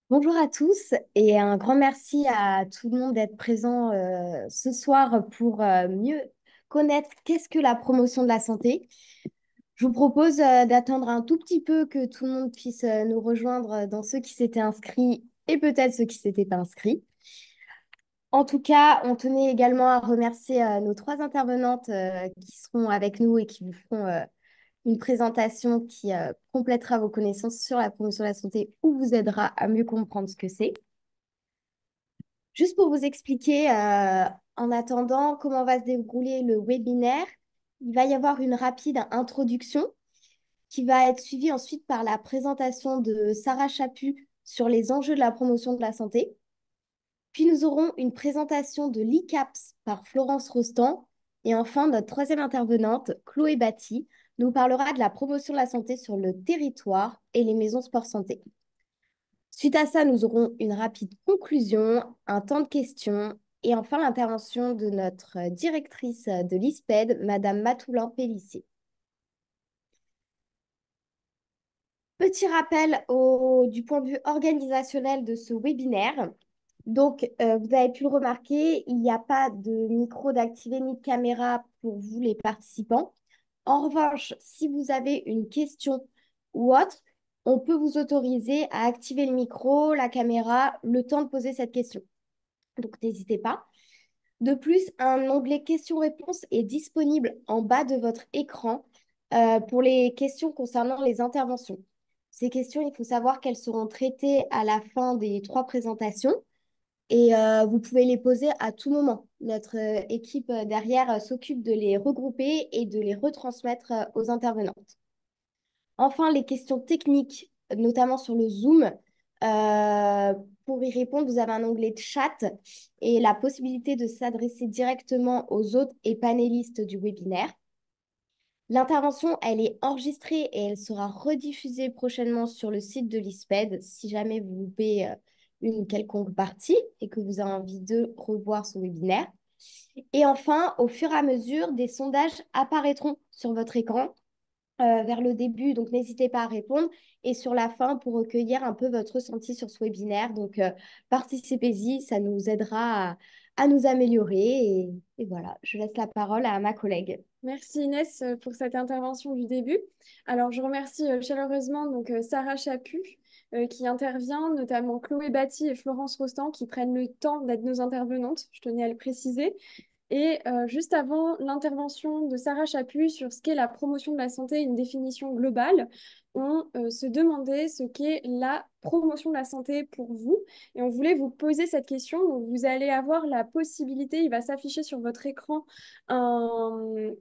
Bonjour à tous et un grand merci à tout le monde d'être présent ce soir pour mieux connaître qu'est-ce que la promotion de la santé. Je vous propose d'attendre un tout petit peu que tout le monde puisse nous rejoindre dans ceux qui s'étaient inscrits et peut-être ceux qui ne s'étaient pas inscrits. En tout cas, on tenait également à remercier nos trois intervenantes qui seront avec nous et qui vous feront une présentation qui complétera vos connaissances sur la promotion de la santé ou vous aidera à mieux comprendre ce que c'est. Juste pour vous expliquer, en attendant comment va se dérouler le webinaire, il va y avoir une rapide introduction qui va être suivie ensuite par la présentation de Sarah Chaput sur les enjeux de la promotion de la santé. Puis nous aurons une présentation de l'ICAPS par Florence Rostand. Et enfin, notre troisième intervenante, Chloé Batty, nous parlera de la promotion de la santé sur le territoire et les maisons sport santé. Suite à ça, nous aurons une rapide conclusion, un temps de questions et enfin l'intervention de notre directrice de l'ISPED, Madame Matoulin-Pélissier. Petit rappel du point de vue organisationnel de ce webinaire. Donc, vous avez pu le remarquer, il n'y a pas de micro d'activer ni de caméra pour vous, les participants. En revanche, si vous avez une question ou autre, on peut vous autoriser à activer le micro, la caméra, le temps de poser cette question. Donc, n'hésitez pas. De plus, un onglet questions-réponses est disponible en bas de votre écran pour les questions concernant les interventions. Ces questions, il faut savoir qu'elles seront traitées à la fin des trois présentations et vous pouvez les poser à tout moment. Notre équipe derrière s'occupe de les regrouper et de les retransmettre aux intervenantes. Enfin, les questions techniques, notamment sur le Zoom. euh, pour y répondre, vous avez un onglet de chat et la possibilité de s'adresser directement aux hôtes et panélistes du webinaire. L'intervention, elle est enregistrée et elle sera rediffusée prochainement sur le site de l'ISPED si jamais vous loupez une quelconque partie et que vous avez envie de revoir ce webinaire. Et enfin, au fur et à mesure, des sondages apparaîtront sur votre écran vers le début, donc n'hésitez pas à répondre, et sur la fin pour recueillir un peu votre ressenti sur ce webinaire. Donc, participez-y, ça nous aidera à nous améliorer. Et voilà, je laisse la parole à ma collègue. Merci Inès pour cette intervention du début. Alors, je remercie chaleureusement Sarah Chaput qui intervient, notamment Chloé Batty et Florence Rostand qui prennent le temps d'être nos intervenantes. Je tenais à le préciser. Et juste avant l'intervention de Sarah Chaput sur ce qu'est la promotion de la santé, une définition globale, on se demandait ce qu'est la promotion de la santé pour vous. Et on voulait vous poser cette question. Donc, vous allez avoir la possibilité, il va s'afficher sur votre écran un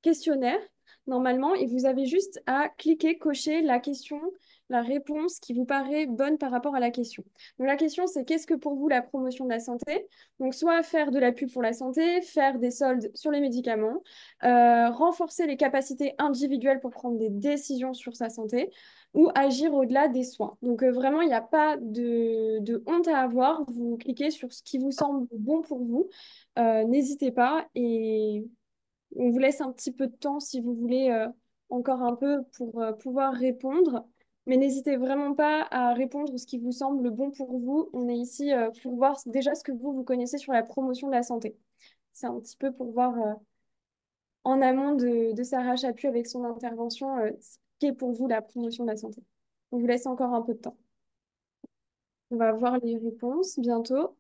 questionnaire normalement, et vous avez juste à cliquer, cocher la question, la réponse qui vous paraît bonne par rapport à la question. Donc la question, c'est qu'est-ce que pour vous la promotion de la santé? Donc soit faire de la pub pour la santé, faire des soldes sur les médicaments, renforcer les capacités individuelles pour prendre des décisions sur sa santé, ou agir au-delà des soins. Donc vraiment, il n'y a pas de honte à avoir. Vous cliquez sur ce qui vous semble bon pour vous. N'hésitez pas et on vous laisse un petit peu de temps si vous voulez encore un peu pour pouvoir répondre. Mais n'hésitez vraiment pas à répondre ce qui vous semble bon pour vous. On est ici pour voir déjà ce que vous connaissez sur la promotion de la santé. C'est un petit peu pour voir en amont de Sarah Chaput avec son intervention ce qu'est pour vous la promotion de la santé. On vous laisse encore un peu de temps. On va voir les réponses bientôt.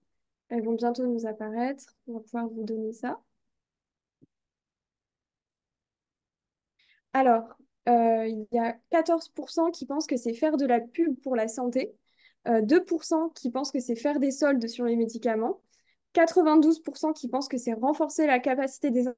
Elles vont bientôt nous apparaître. On va pouvoir vous donner ça. Alors, il y a 14% qui pensent que c'est faire de la pub pour la santé, 2% qui pensent que c'est faire des soldes sur les médicaments, 92% qui pensent que c'est renforcer la capacité des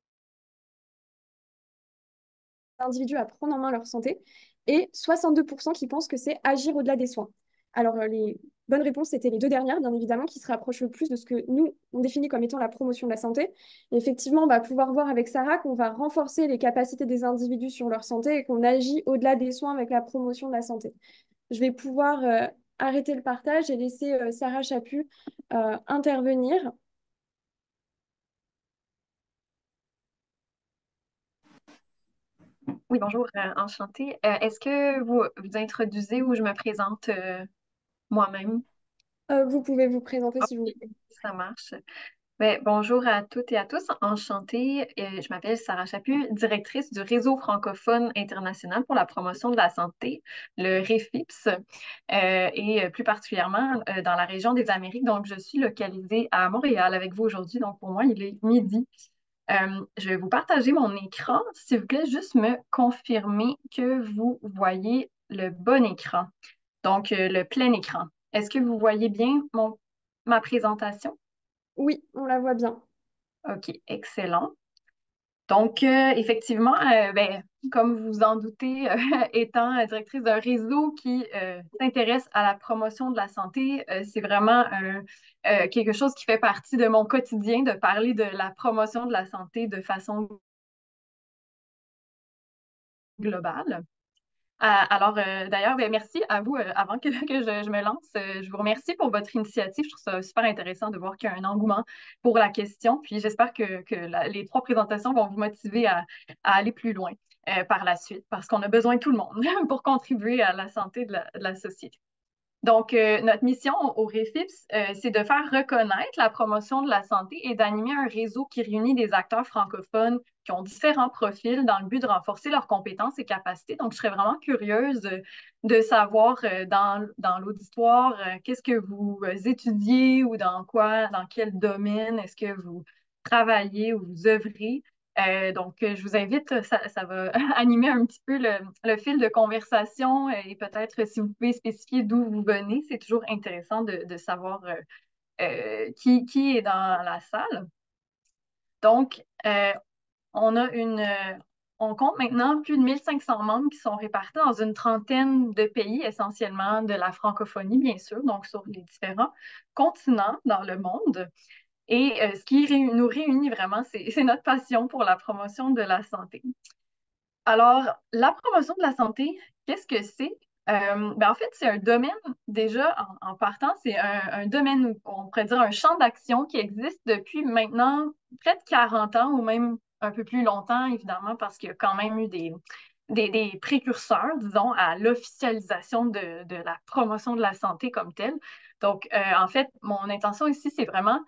individus à prendre en main leur santé, et 62% qui pensent que c'est agir au-delà des soins. Alors, les bonnes réponses, c'était les deux dernières, bien évidemment, qui se rapprochent le plus de ce que nous, on définit comme étant la promotion de la santé. Et effectivement, on va pouvoir voir avec Sarah qu'on va renforcer les capacités des individus sur leur santé et qu'on agit au-delà des soins avec la promotion de la santé. Je vais pouvoir arrêter le partage et laisser Sarah Chaput intervenir. Oui, bonjour, enchantée. Est-ce que vous introduisez ou je me présente moi-même? Vous pouvez vous présenter s'il vous Ok, plaît. ça marche. Ben, bonjour à toutes et à tous. Enchantée. Je m'appelle Sarah Chaput, directrice du Réseau francophone international pour la promotion de la santé, le REFIPS, et plus particulièrement dans la région des Amériques. Donc, je suis localisée à Montréal avec vous aujourd'hui. Donc, pour moi, il est midi. Je vais vous partager mon écran. S'il vous plaît, juste me confirmer que vous voyez le bon écran, donc le plein écran. Est-ce que vous voyez bien ma présentation? Oui, on la voit bien. OK, excellent. Donc, effectivement, ben, comme vous en doutez, étant directrice d'un réseau qui s'intéresse à la promotion de la santé, c'est vraiment quelque chose qui fait partie de mon quotidien de parler de la promotion de la santé de façon globale. Alors, d'ailleurs, ben, merci à vous. Avant que, que je me lance, je vous remercie pour votre initiative. Je trouve ça super intéressant de voir qu'il y a un engouement pour la question. Puis j'espère que les trois présentations vont vous motiver à aller plus loin par la suite, parce qu'on a besoin de tout le monde pour contribuer à la santé de la société. Donc, notre mission au REFIPS, c'est de faire reconnaître la promotion de la santé et d'animer un réseau qui réunit des acteurs francophones qui ont différents profils dans le but de renforcer leurs compétences et capacités. Donc, je serais vraiment curieuse de savoir dans l'auditoire, qu'est-ce que vous étudiez ou dans quoi, dans quel domaine est-ce que vous travaillez ou vous œuvrez. Donc, je vous invite, ça va animer un petit peu le fil de conversation et peut-être si vous pouvez spécifier d'où vous venez, c'est toujours intéressant de savoir qui est dans la salle. Donc, on a on compte maintenant plus de 1500 membres qui sont répartis dans une trentaine de pays, essentiellement de la francophonie, bien sûr, donc sur les différents continents dans le monde. Et ce qui nous réunit vraiment, c'est notre passion pour la promotion de la santé. Alors, la promotion de la santé, qu'est-ce que c'est? Ben, en fait, c'est un domaine, déjà, en partant, c'est un domaine, on pourrait dire un champ d'action qui existe depuis maintenant près de 40 ans ou même un peu plus longtemps, évidemment, parce qu'il y a quand même eu des précurseurs, disons, à l'officialisation de la promotion de la santé comme telle. Donc, en fait, mon intention ici, c'est vraiment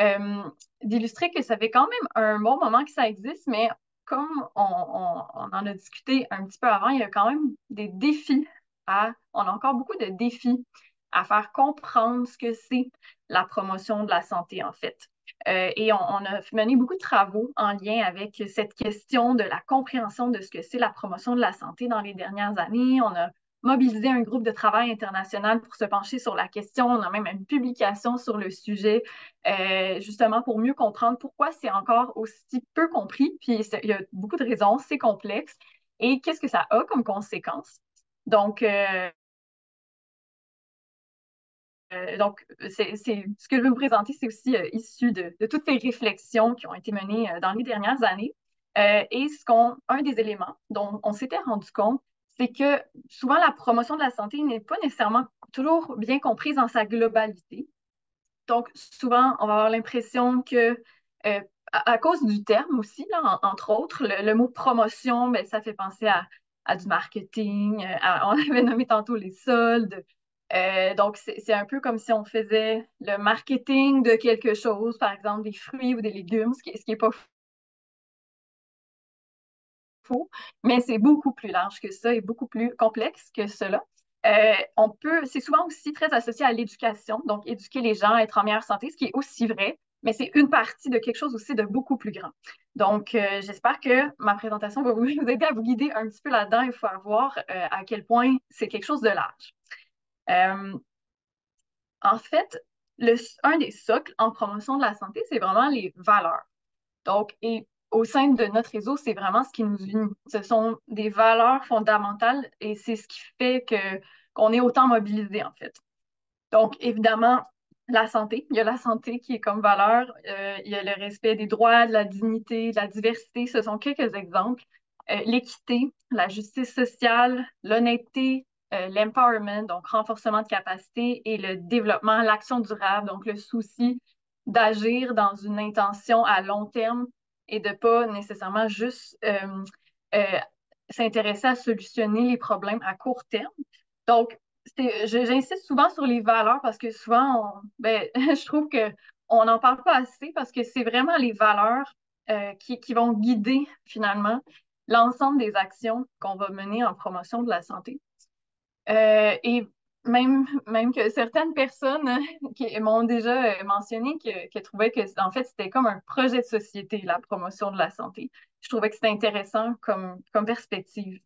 euh, d'illustrer que ça fait quand même un bon moment que ça existe, mais comme on en a discuté un petit peu avant, il y a quand même des défis on a encore beaucoup de défis à faire comprendre ce que c'est la promotion de la santé, en fait. On a mené beaucoup de travaux en lien avec cette question de la compréhension de ce que c'est la promotion de la santé dans les dernières années. On a mobilisé un groupe de travail international pour se pencher sur la question. On a même une publication sur le sujet, justement pour mieux comprendre pourquoi c'est encore aussi peu compris. Puis il y a beaucoup de raisons, c'est complexe. Et qu'est-ce que ça a comme conséquence? Donc, ce que je vais vous présenter, c'est aussi issu de toutes les réflexions qui ont été menées dans les dernières années. Et un des éléments dont on s'était rendu compte, c'est que souvent la promotion de la santé n'est pas nécessairement toujours bien comprise dans sa globalité. Donc, souvent, on va avoir l'impression que, à cause du terme aussi, là, entre autres, le mot promotion, ben, ça fait penser à du marketing. On avait nommé tantôt les soldes. Donc, c'est un peu comme si on faisait le marketing de quelque chose, par exemple des fruits ou des légumes, ce qui est pas faux, mais c'est beaucoup plus large que ça et beaucoup plus complexe que cela. C'est souvent aussi très associé à l'éducation, donc éduquer les gens à être en meilleure santé, ce qui est aussi vrai, mais c'est une partie de quelque chose aussi de beaucoup plus grand. Donc, j'espère que ma présentation va vous aider à vous guider un petit peu là-dedans et faire voir à quel point c'est quelque chose de large. Euh, En fait, un des socles en promotion de la santé, c'est vraiment les valeurs. Donc, et au sein de notre réseau, c'est vraiment ce qui nous unit. Ce sont des valeurs fondamentales et c'est ce qui fait qu'on est autant mobilisé, en fait. Donc, évidemment, la santé. Il y a la santé qui est comme valeur. Il y a le respect des droits, de la dignité, de la diversité. Ce sont quelques exemples. L'équité, la justice sociale, l'honnêteté, l'empowerment, donc renforcement de capacité, et le développement, l'action durable, donc le souci d'agir dans une intention à long terme et de pas nécessairement juste euh, s'intéresser à solutionner les problèmes à court terme. Donc, j'insiste souvent sur les valeurs parce que souvent, ben, je trouve que on n'en parle pas assez parce que c'est vraiment les valeurs qui vont guider finalement l'ensemble des actions qu'on va mener en promotion de la santé. Et même que certaines personnes qui m'ont déjà mentionné que trouvaient que, en fait, c'était comme un projet de société, la promotion de la santé. Je trouvais que c'était intéressant comme perspective.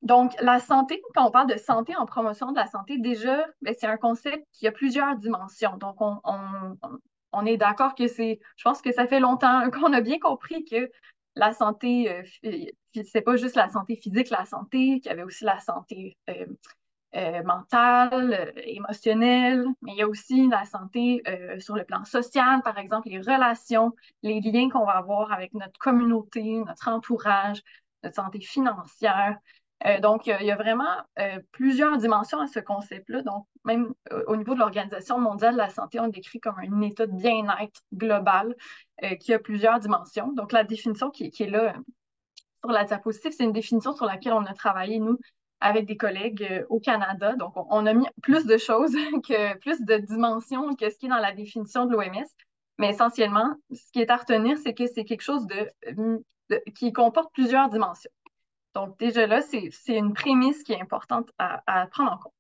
Donc, la santé, quand on parle de santé en promotion de la santé, déjà, ben, c'est un concept qui a plusieurs dimensions. Donc, on est d'accord que je pense que ça fait longtemps qu'on a bien compris que la santé, c'est pas juste la santé physique, la santé, qu'il y avait aussi la santé mentale, émotionnelle, mais il y a aussi la santé sur le plan social, par exemple, les relations, les liens qu'on va avoir avec notre communauté, notre entourage, notre santé financière. Donc, il y a vraiment plusieurs dimensions à ce concept-là. Donc, même au niveau de l'Organisation mondiale de la santé, on le décrit comme un état de bien-être global qui a plusieurs dimensions. Donc, la définition qui est là sur la diapositive, c'est une définition sur laquelle on a travaillé, nous, avec des collègues au Canada. Donc, on a mis plus de choses, plus de dimensions que ce qui est dans la définition de l'OMS. Mais essentiellement, ce qui est à retenir, c'est que c'est quelque chose qui comporte plusieurs dimensions. Donc, déjà là, c'est une prémisse qui est importante à prendre en compte.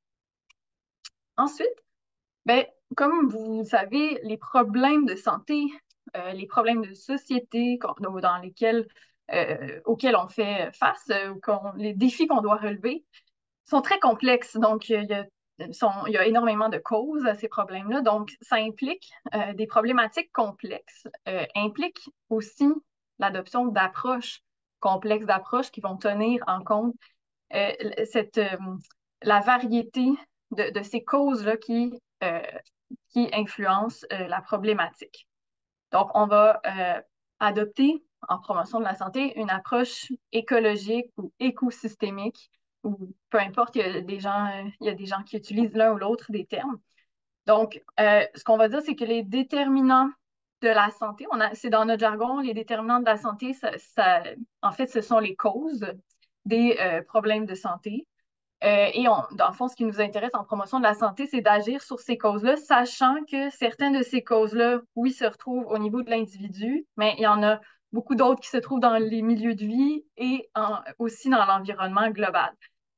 Ensuite, ben, comme vous savez, les problèmes de santé, les problèmes de société auxquels on fait face, les défis qu'on doit relever, sont très complexes. Donc, il y a énormément de causes à ces problèmes-là. Donc, ça implique des problématiques complexes, implique aussi l'adoption d'approches complexes, d'approches qui vont tenir en compte euh, cette, euh, la variété de ces causes-là qui influencent la problématique. Donc, on va adopter en promotion de la santé une approche écologique ou écosystémique, ou peu importe, il y a des gens qui utilisent l'un ou l'autre des termes. Donc, ce qu'on va dire, c'est que les déterminants de la santé, c'est dans notre jargon, les déterminants de la santé, en fait, ce sont les causes des problèmes de santé. Dans le fond, ce qui nous intéresse en promotion de la santé, c'est d'agir sur ces causes-là, sachant que certaines de ces causes-là, oui, se retrouvent au niveau de l'individu, mais il y en a beaucoup d'autres qui se trouvent dans les milieux de vie et aussi dans l'environnement global.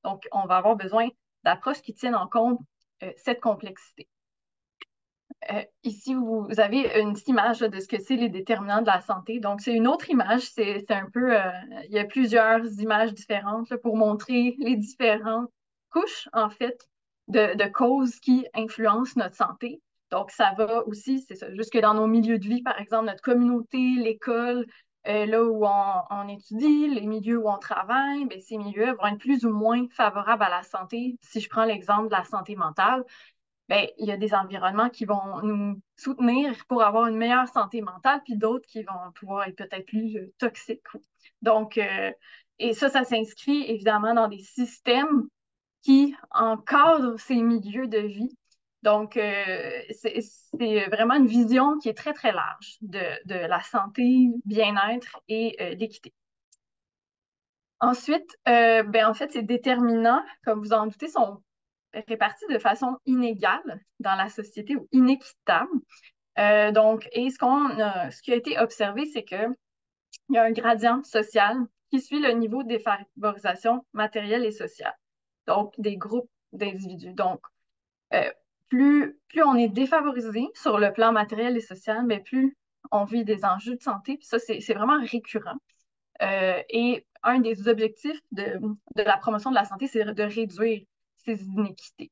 Donc, on va avoir besoin d'approches qui tiennent en compte cette complexité. Ici, vous avez une petite image de ce que c'est les déterminants de la santé. Donc, c'est une autre image. C'est un peu, il y a plusieurs images différentes là, pour montrer les différentes couches, en fait, de causes qui influencent notre santé. Donc, ça va aussi, c'est ça, jusque dans nos milieux de vie, par exemple, notre communauté, l'école, là où on étudie, les milieux où on travaille, bien, ces milieux vont être plus ou moins favorables à la santé. Si je prends l'exemple de la santé mentale, ben, il y a des environnements qui vont nous soutenir pour avoir une meilleure santé mentale, puis d'autres qui vont pouvoir être peut-être plus toxiques. Donc, et ça s'inscrit évidemment dans des systèmes qui encadrent ces milieux de vie. Donc, c'est vraiment une vision qui est très, très large de la santé, bien-être et l'équité. Ensuite, ben, en fait, ces déterminants, comme vous en doutez, sont répartis de façon inégale dans la société ou inéquitable. Donc, et ce qui a été observé, c'est qu'il y a un gradient social qui suit le niveau de défavorisation matérielle et sociale, donc des groupes d'individus. Donc, euh, plus on est défavorisé sur le plan matériel et social, mais plus on vit des enjeux de santé. Puis ça, c'est vraiment récurrent. Et un des objectifs de la promotion de la santé, c'est de réduire ces inéquités.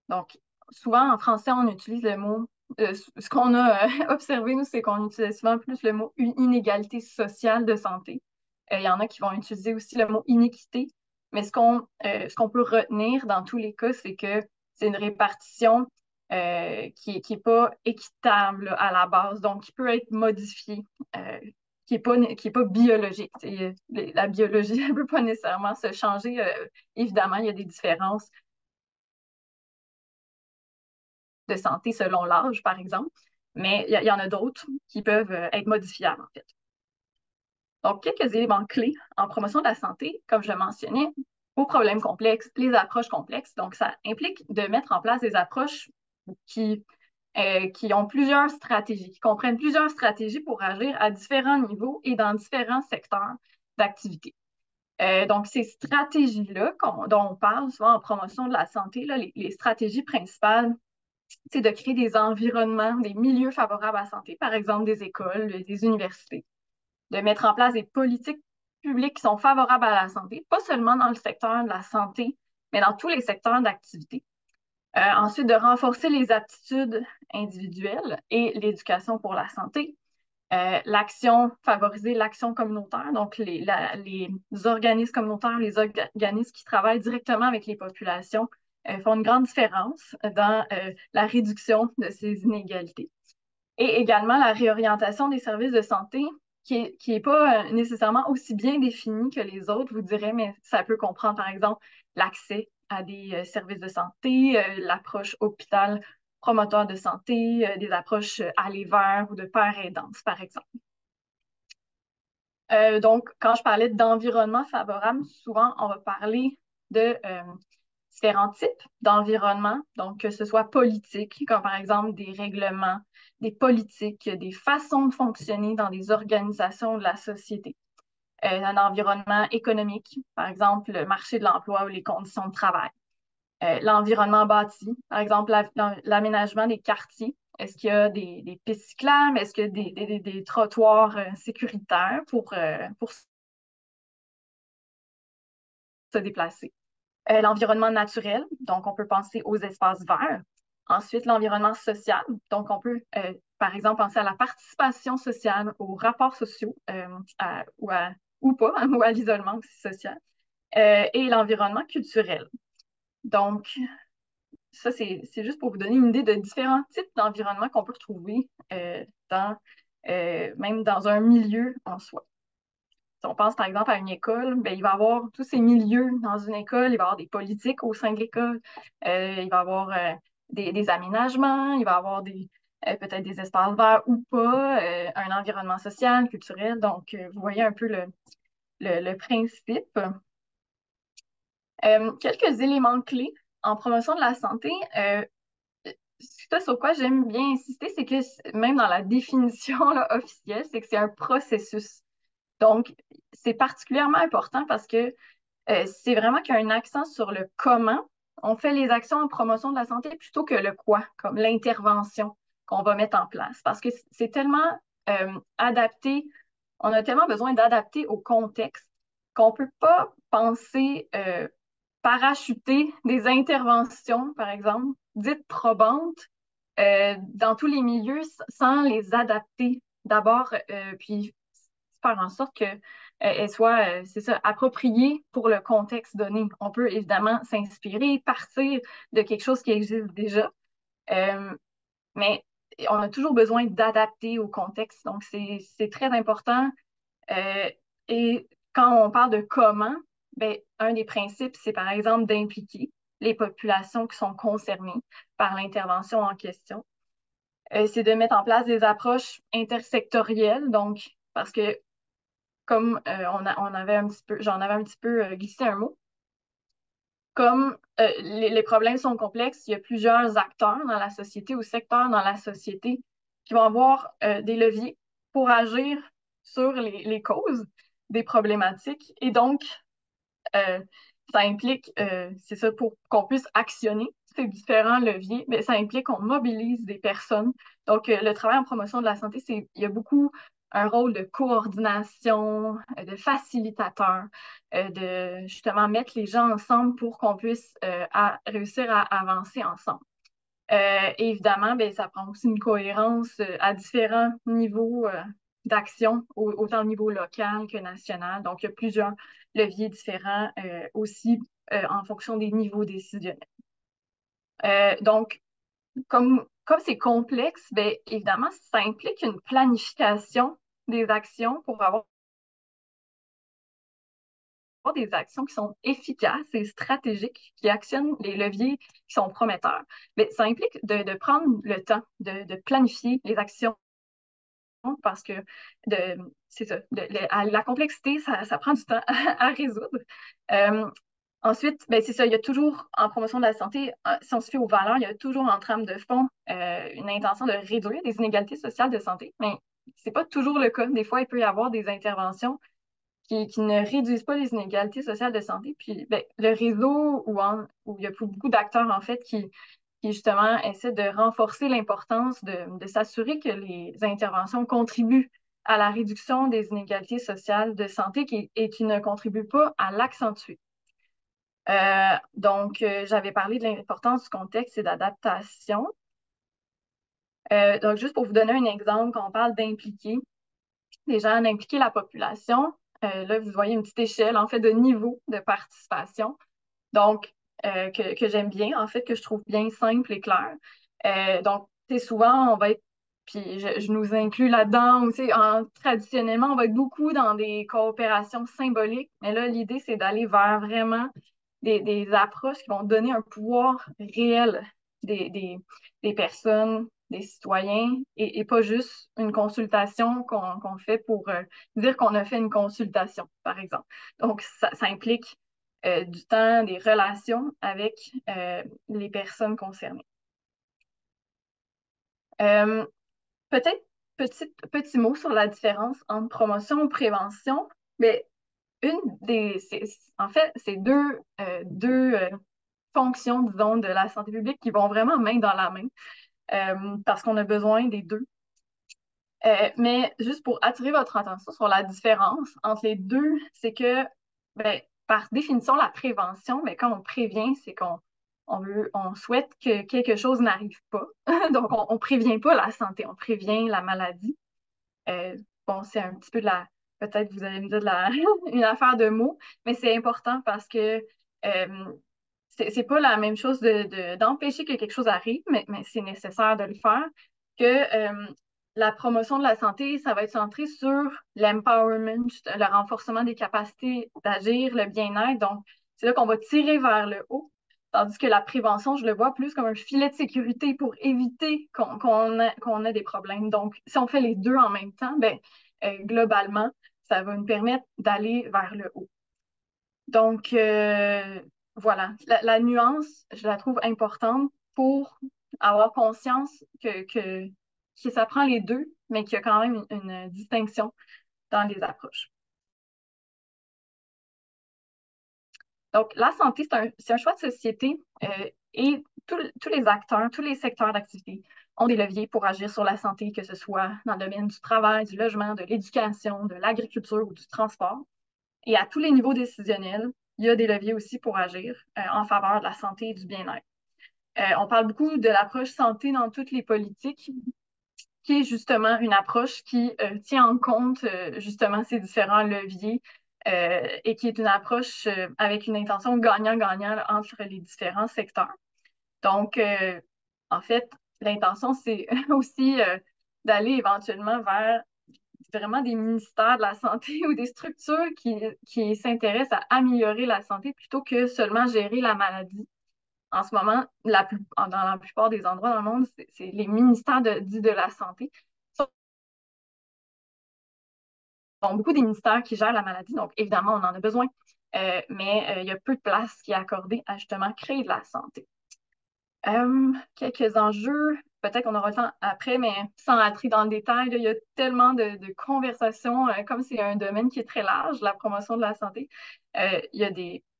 Donc, souvent en français, on utilise le mot, ce qu'on a observé, nous, c'est qu'on utilise souvent plus le mot inégalité sociale de santé. Il y en a qui vont utiliser aussi le mot inéquité, mais ce qu'on peut retenir dans tous les cas, c'est que c'est une répartition qui est pas équitable là, à la base, donc qui peut être modifiée, qui est pas biologique. La biologie ne peut pas nécessairement se changer. Évidemment, il y a des différences de santé selon l'âge, par exemple, mais il y en a d'autres qui peuvent être modifiables, en fait. Donc, quelques éléments clés en promotion de la santé, comme je le mentionnais, aux problèmes complexes, les approches complexes. Donc, ça implique de mettre en place des approches qui ont plusieurs stratégies, qui comprennent plusieurs stratégies pour agir à différents niveaux et dans différents secteurs d'activité. Donc, ces stratégies-là dont on parle souvent en promotion de la santé, là, les stratégies principales, c'est de créer des environnements, des milieux favorables à la santé, par exemple des écoles, des universités, de mettre en place des politiques publiques qui sont favorables à la santé, pas seulement dans le secteur de la santé, mais dans tous les secteurs d'activité. Ensuite, de renforcer les aptitudes individuelles et l'éducation pour la santé. Favoriser l'action communautaire, donc les organismes communautaires, les organismes qui travaillent directement avec les populations font une grande différence dans la réduction de ces inégalités. Et également la réorientation des services de santé qui est pas nécessairement aussi bien définie que les autres, vous direz, mais ça peut comprendre, par exemple, l'accès à des services de santé, l'approche hôpital promoteur de santé, des approches aller vers ou de père aidance, par exemple. Donc, quand je parlais d'environnement favorable, souvent, on va parler de différents types d'environnement, donc que ce soit politique, comme par exemple des règlements, des politiques, des façons de fonctionner dans des organisations de la société. Un environnement économique, par exemple le marché de l'emploi ou les conditions de travail. L'environnement bâti, par exemple l'aménagement des quartiers. Est-ce qu'il y a des pistes cyclables? Est-ce qu'il y a des trottoirs sécuritaires pour se déplacer? L'environnement naturel, donc on peut penser aux espaces verts. Ensuite, l'environnement social, donc on peut, par exemple, penser à la participation sociale, aux rapports sociaux, ou pas, ou à l'isolement aussi social. Et l'environnement culturel. Donc, ça, c'est juste pour vous donner une idée de différents types d'environnements qu'on peut retrouver même dans un milieu en soi. Si on pense par exemple à une école, ben, il va y avoir tous ces milieux dans une école, il va y avoir des politiques au sein de l'école, il va y avoir des aménagements, il va y avoir peut-être des espaces verts ou pas, un environnement social, culturel. Donc, vous voyez un peu le principe. Quelques éléments clés en promotion de la santé. Ça sur quoi j'aime bien insister, c'est que même dans la définition là, officielle, c'est que c'est un processus. Donc, c'est particulièrement important parce que c'est vraiment qu'il y a un accent sur le comment on fait les actions en promotion de la santé plutôt que le quoi, comme l'intervention qu'on va mettre en place. Parce que c'est tellement adapté, on a tellement besoin d'adapter au contexte qu'on ne peut pas penser parachuter des interventions, par exemple, dites probantes, dans tous les milieux sans les adapter d'abord, puis faire en sorte qu'elle soit, c'est ça, appropriée pour le contexte donné. On peut évidemment s'inspirer, partir de quelque chose qui existe déjà, mais on a toujours besoin d'adapter au contexte. Donc, c'est très important. Et quand on parle de comment, ben, un des principes, c'est par exemple d'impliquer les populations qui sont concernées par l'intervention en question. C'est de mettre en place des approches intersectorielles, donc, parce que comme j'en avais un petit peu glissé un mot, comme les problèmes sont complexes, il y a plusieurs acteurs dans la société ou secteurs dans la société qui vont avoir des leviers pour agir sur les causes des problématiques. Et donc, euh, ça implique, c'est ça, pour qu'on puisse actionner ces différents leviers, mais ça implique qu'on mobilise des personnes. Donc, le travail en promotion de la santé, il y a beaucoup un rôle de coordination, de facilitateur, de justement mettre les gens ensemble pour qu'on puisse réussir à avancer ensemble. Et évidemment, ben, ça prend aussi une cohérence à différents niveaux d'action, autant au niveau local que national. Donc, il y a plusieurs leviers différents aussi en fonction des niveaux décisionnels. Donc, comme c'est complexe, ben, évidemment, ça implique une planification des actions pour avoir des actions qui sont efficaces et stratégiques, qui actionnent les leviers qui sont prometteurs. Mais ça implique de prendre le temps de planifier les actions parce que c'est ça, la complexité, ça prend du temps à résoudre. Ensuite, ben, c'est ça, il y a toujours en promotion de la santé, si on se fie aux valeurs, il y a toujours en trame de fond une intention de réduire les inégalités sociales de santé, mais c'est pas toujours le cas. Des fois, il peut y avoir des interventions qui ne réduisent pas les inégalités sociales de santé. Puis ben, le réseau où il y a beaucoup d'acteurs en fait qui justement essaient de renforcer l'importance de s'assurer que les interventions contribuent à la réduction des inégalités sociales de santé et qui ne contribuent pas à l'accentuer. J'avais parlé de l'importance du contexte et d'adaptation. Donc, juste pour vous donner un exemple, quand on parle d'impliquer les gens, d'impliquer la population, là, vous voyez une petite échelle, en fait, de niveau de participation. Donc, que j'aime bien, en fait, que je trouve bien simple et clair. Donc, c'est souvent, on va être, puis je nous inclus là-dedans, ou, traditionnellement, on va être beaucoup dans des coopérations symboliques, mais là, l'idée, c'est d'aller vers vraiment des approches qui vont donner un pouvoir réel des, des, des personnes, des citoyens, et pas juste une consultation qu'on fait pour dire qu'on a fait une consultation, par exemple. Donc, ça implique du temps, des relations avec les personnes concernées. Euh, Peut-être petit mot sur la différence entre promotion et prévention, mais en fait, c'est deux fonctions, disons, de la santé publique qui vont vraiment main dans la main, parce qu'on a besoin des deux. Mais juste pour attirer votre attention sur la différence entre les deux, c'est que, ben, par définition, la prévention, ben, quand on prévient, c'est on souhaite que quelque chose n'arrive pas. Donc, on ne prévient pas la santé, on prévient la maladie. Euh, bon, c'est un petit peu peut-être vous allez me dire une affaire de mots, mais c'est important parce que euh, c'est pas la même chose d'empêcher que quelque chose arrive, mais c'est nécessaire de le faire, que la promotion de la santé, ça va être centré sur l'empowerment, le renforcement des capacités d'agir, le bien-être. Donc, c'est là qu'on va tirer vers le haut. Tandis que la prévention, je le vois plus comme un filet de sécurité pour éviter qu'on ait des problèmes. Donc, si on fait les deux en même temps, ben, globalement, ça va nous permettre d'aller vers le haut. Donc, voilà, la nuance, je la trouve importante pour avoir conscience que ça prend les deux, mais qu'il y a quand même une distinction dans les approches. Donc, la santé, c'est un choix de société et tous les acteurs, tous les secteurs d'activité ont des leviers pour agir sur la santé, que ce soit dans le domaine du travail, du logement, de l'éducation, de l'agriculture ou du transport. Et à tous les niveaux décisionnels, il y a des leviers aussi pour agir en faveur de la santé et du bien-être. On parle beaucoup de l'approche santé dans toutes les politiques, qui est justement une approche qui tient en compte justement ces différents leviers et qui est une approche avec une intention gagnant-gagnant entre les différents secteurs. Donc, en fait, l'intention, c'est aussi d'aller éventuellement vers vraiment des ministères de la santé ou des structures qui s'intéressent à améliorer la santé plutôt que seulement gérer la maladie. En ce moment, dans la plupart des endroits dans le monde, c'est les ministères dits de la santé. Sont beaucoup des ministères qui gèrent la maladie, donc évidemment, on en a besoin, mais il y a peu de place qui est accordée à justement créer de la santé. Quelques enjeux, peut-être qu'on aura le temps après, mais sans entrer dans le détail, là, il y a tellement de conversations, comme c'est un domaine qui est très large, la promotion de la santé. Il y a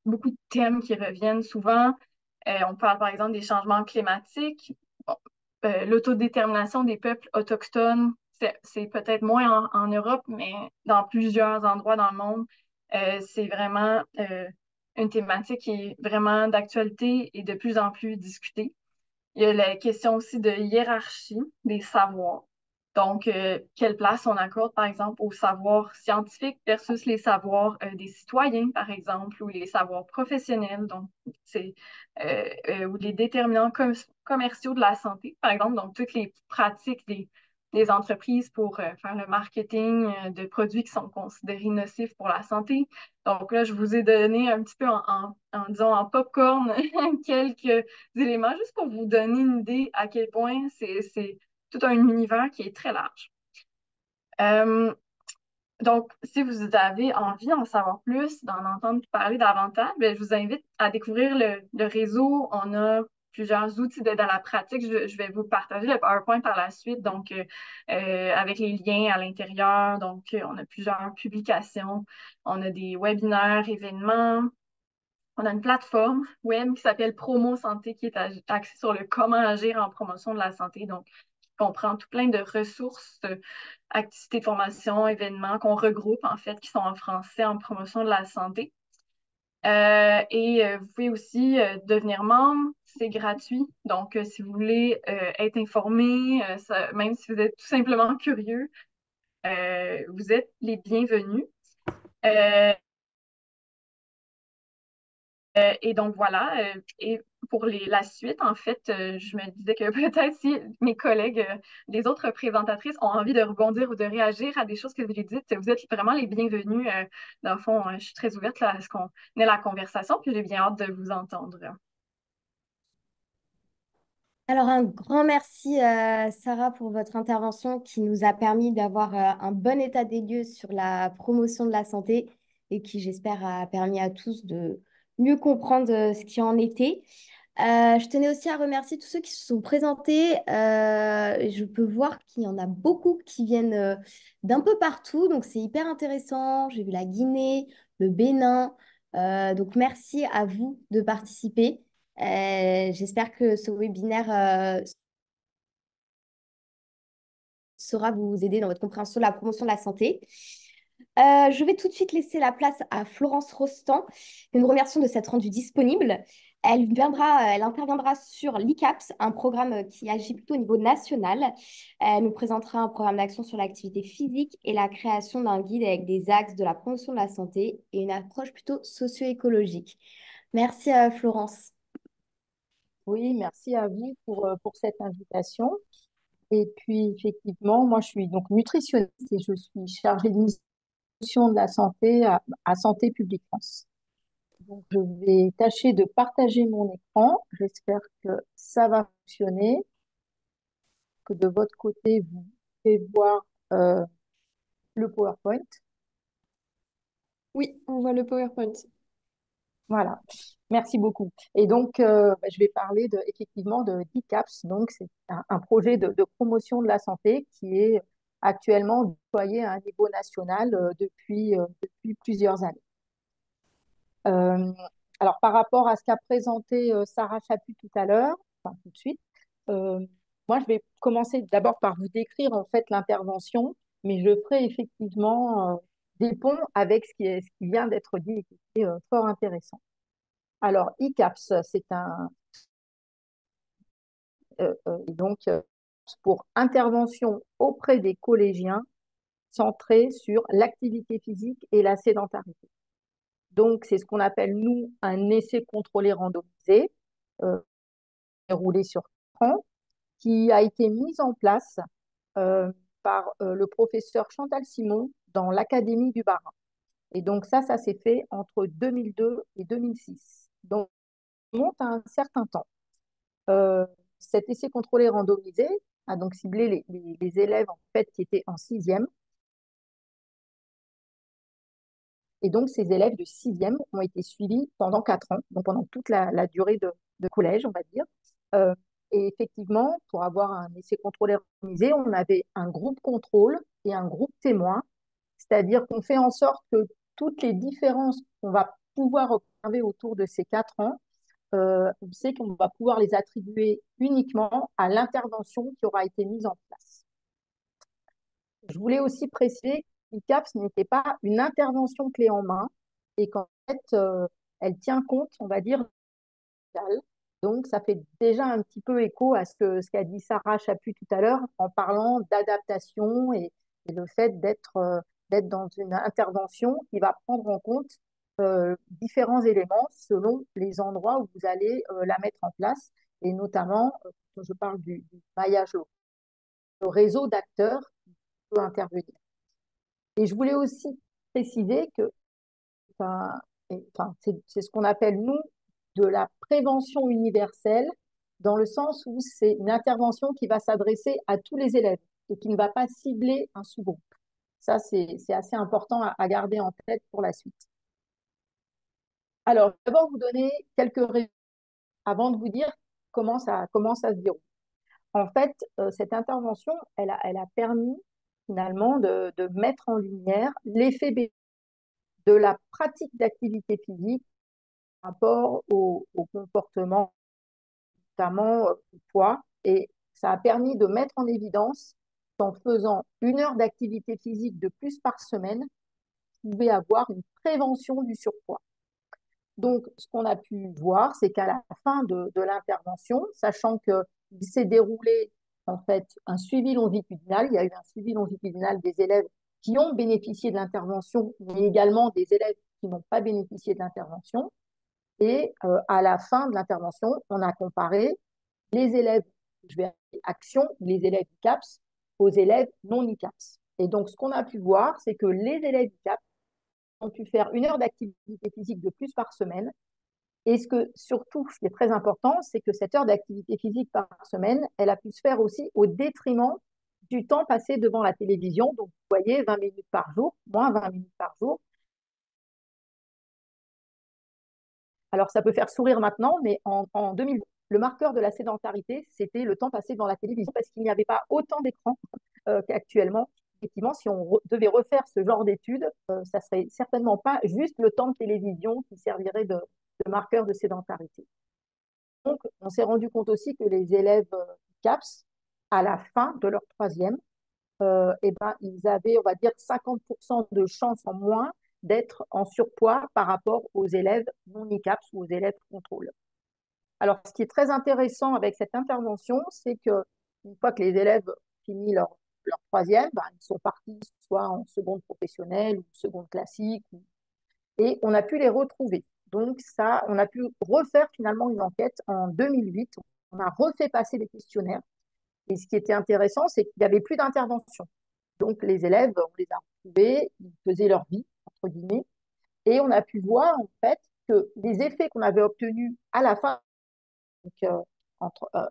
beaucoup de thèmes qui reviennent souvent. On parle par exemple des changements climatiques, bon, l'autodétermination des peuples autochtones, c'est peut-être moins en Europe, mais dans plusieurs endroits dans le monde, c'est vraiment une thématique qui est vraiment d'actualité et de plus en plus discutée. Il y a la question aussi de hiérarchie des savoirs. Donc, quelle place on accorde, par exemple, aux savoirs scientifiques versus les savoirs des citoyens, par exemple, ou les savoirs professionnels, donc c'est ou les déterminants commerciaux de la santé, par exemple, donc toutes les pratiques des entreprises pour faire le marketing de produits qui sont considérés nocifs pour la santé. Donc là, je vous ai donné un petit peu disons, en popcorn quelques éléments juste pour vous donner une idée à quel point c'est tout un univers qui est très large. Euh, Donc, si vous avez envie d'en savoir plus, d'en entendre parler davantage, ben, je vous invite à découvrir le réseau. On a plusieurs outils d'aide à la pratique. Je vais vous partager le PowerPoint par la suite, donc avec les liens à l'intérieur. Donc, on a plusieurs publications, on a des webinaires, événements. On a une plateforme web qui s'appelle Promo Santé qui est axée sur le comment agir en promotion de la santé. Donc, qui comprend tout plein de ressources, activités de formation, événements qu'on regroupe en fait, qui sont en français en promotion de la santé. Vous pouvez aussi devenir membre, c'est gratuit. Donc, si vous voulez être informé, même si vous êtes tout simplement curieux, vous êtes les bienvenus. Euh, et donc voilà, et pour la suite, en fait, je me disais que peut-être si mes collègues, les autres présentatrices ont envie de rebondir ou de réagir à des choses que j'ai dites, vous êtes vraiment les bienvenus. Dans le fond, je suis très ouverte là, à ce qu'on ait la conversation, puis j'ai bien hâte de vous entendre. Alors, un grand merci, Sarah, pour votre intervention qui nous a permis d'avoir un bon état des lieux sur la promotion de la santé et qui, j'espère, a permis à tous de mieux comprendre ce qui en était. Je tenais aussi à remercier tous ceux qui se sont présentés. Je peux voir qu'il y en a beaucoup qui viennent d'un peu partout, donc c'est hyper intéressant. J'ai vu la Guinée, le Bénin. Donc merci à vous de participer. J'espère que ce webinaire saura vous aider dans votre compréhension de la promotion de la santé. Je vais tout de suite laisser la place à Florence Rostand. Nous remercions de s'être rendue disponible. Elle interviendra sur l'ICAPS, un programme qui agit plutôt au niveau national. Elle nous présentera un programme d'action sur l'activité physique et la création d'un guide avec des axes de la promotion de la santé et une approche plutôt socio-écologique. Merci, Florence. Oui, merci à vous pour cette invitation. Et puis, effectivement, moi, je suis donc nutritionniste et je suis chargée de mission de la santé à Santé publique France. Donc, je vais tâcher de partager mon écran. J'espère que ça va fonctionner, que de votre côté, vous pouvez voir euh, le PowerPoint. Oui, on voit le PowerPoint. Voilà, merci beaucoup. Et donc, je vais parler effectivement de DICAPS. Donc, c'est un projet de promotion de la santé qui est actuellement déployé à un niveau national depuis plusieurs années. Euh, alors, par rapport à ce qu'a présenté Sarah Chaput tout à l'heure, enfin tout de suite, euh, moi, je vais commencer d'abord par vous décrire en fait l'intervention, mais je ferai effectivement des ponts avec ce qui vient d'être dit et qui est fort intéressant. Alors, ICAPS, c'est pour intervention auprès des collégiens centré sur l'activité physique et la sédentarité. Donc, c'est ce qu'on appelle, nous, un essai contrôlé randomisé, euh, déroulé sur 4 ans, qui a été mis en place euh, par le professeur Chantal Simon dans l'Académie du Bas-Rhin. Et donc, ça s'est fait entre 2002 et 2006. Donc, on monte à un certain temps. Cet essai contrôlé randomisé a donc ciblé les élèves en fait, qui étaient en sixième. Et donc, ces élèves de sixième ont été suivis pendant 4 ans, donc pendant toute la durée de collège, on va dire. Euh, et effectivement, pour avoir un essai contrôlé randomisé, on avait un groupe contrôle et un groupe témoin, c'est-à-dire qu'on fait en sorte que toutes les différences qu'on va pouvoir observer autour de ces 4 ans, on sait qu'on va pouvoir les attribuer uniquement à l'intervention qui aura été mise en place. Je voulais aussi préciser que l'ICAPS n'était pas une intervention clé en main et qu'en fait, elle tient compte, on va dire, local. Donc, ça fait déjà un petit peu écho à ce qu'a dit Sarah Chaput tout à l'heure en parlant d'adaptation et le fait d'être dans une intervention qui va prendre en compte différents éléments selon les endroits où vous allez la mettre en place et notamment, quand je parle du maillage local, le réseau d'acteurs qui peut intervenir. Et je voulais aussi préciser que c'est ce qu'on appelle, nous, de la prévention universelle, dans le sens où c'est une intervention qui va s'adresser à tous les élèves et qui ne va pas cibler un sous-groupe. Ça, c'est assez important à garder en tête pour la suite. Alors, d'abord, vous donner quelques raisons avant de vous dire comment ça se déroule. En fait, cette intervention, elle a permis finalement de mettre en lumière l'effet bénéfique de la pratique d'activité physique par rapport au comportement, notamment au poids. Et ça a permis de mettre en évidence qu'en faisant 1 heure d'activité physique de plus par semaine, vous pouvez avoir une prévention du surpoids. Donc, ce qu'on a pu voir, c'est qu'à la fin de l'intervention, sachant qu'il s'est déroulé en fait un suivi longitudinal, il y a eu un suivi longitudinal des élèves qui ont bénéficié de l'intervention, mais également des élèves qui n'ont pas bénéficié de l'intervention. Et à la fin de l'intervention, on a comparé les élèves, je vais appeler action, les élèves ICAPS aux élèves non ICAPS. Et donc, ce qu'on a pu voir, c'est que les élèves ICAPS ont pu faire 1 heure d'activité physique de plus par semaine. Et surtout, ce qui est très important, c'est que cette heure d'activité physique par semaine, elle a pu se faire aussi au détriment du temps passé devant la télévision. Donc, vous voyez, 20 minutes par jour, moins 20 minutes par jour. Alors, ça peut faire sourire maintenant, mais en 2000, le marqueur de la sédentarité, c'était le temps passé devant la télévision parce qu'il n'y avait pas autant d'écrans qu'actuellement. Effectivement, si on devait refaire ce genre d'études, ça serait certainement pas juste le temps de télévision qui servirait de marqueur de sédentarité. Donc, on s'est rendu compte aussi que les élèves CAPS, à la fin de leur troisième, eh ben, ils avaient, on va dire, 50% de chances en moins d'être en surpoids par rapport aux élèves non ICAPS ou aux élèves contrôle. Alors, ce qui est très intéressant avec cette intervention, c'est que une fois que les élèves finissent leur troisième, ben, ils sont partis soit en seconde professionnelle ou seconde classique, et on a pu les retrouver. Donc, ça, on a pu refaire finalement une enquête en 2008. On a refait passer des questionnaires. Et ce qui était intéressant, c'est qu'il n'y avait plus d'intervention. Donc, les élèves, on les a retrouvés, ils faisaient leur vie, entre guillemets. Et on a pu voir, en fait, que les effets qu'on avait obtenus à la fin, donc,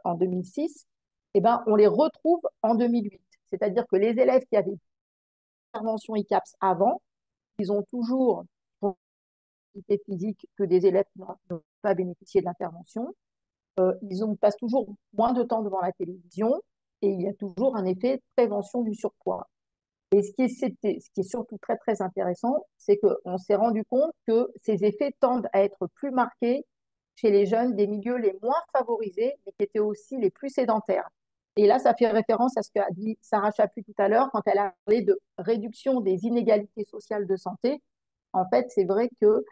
en 2006, eh ben, on les retrouve en 2008. C'est-à-dire que les élèves qui avaient intervention ICAPS avant, ils ont toujours physique que des élèves qui n'ont pas bénéficié de l'intervention. Passent toujours moins de temps devant la télévision et il y a toujours un effet de prévention du surpoids. Et ce qui est surtout très, très intéressant, c'est qu'on s'est rendu compte que ces effets tendent à être plus marqués chez les jeunes des milieux les moins favorisés, mais qui étaient aussi les plus sédentaires. Et là, ça fait référence à ce qu'a dit Sarah Chaput tout à l'heure quand elle a parlé de réduction des inégalités sociales de santé. En fait, c'est vrai que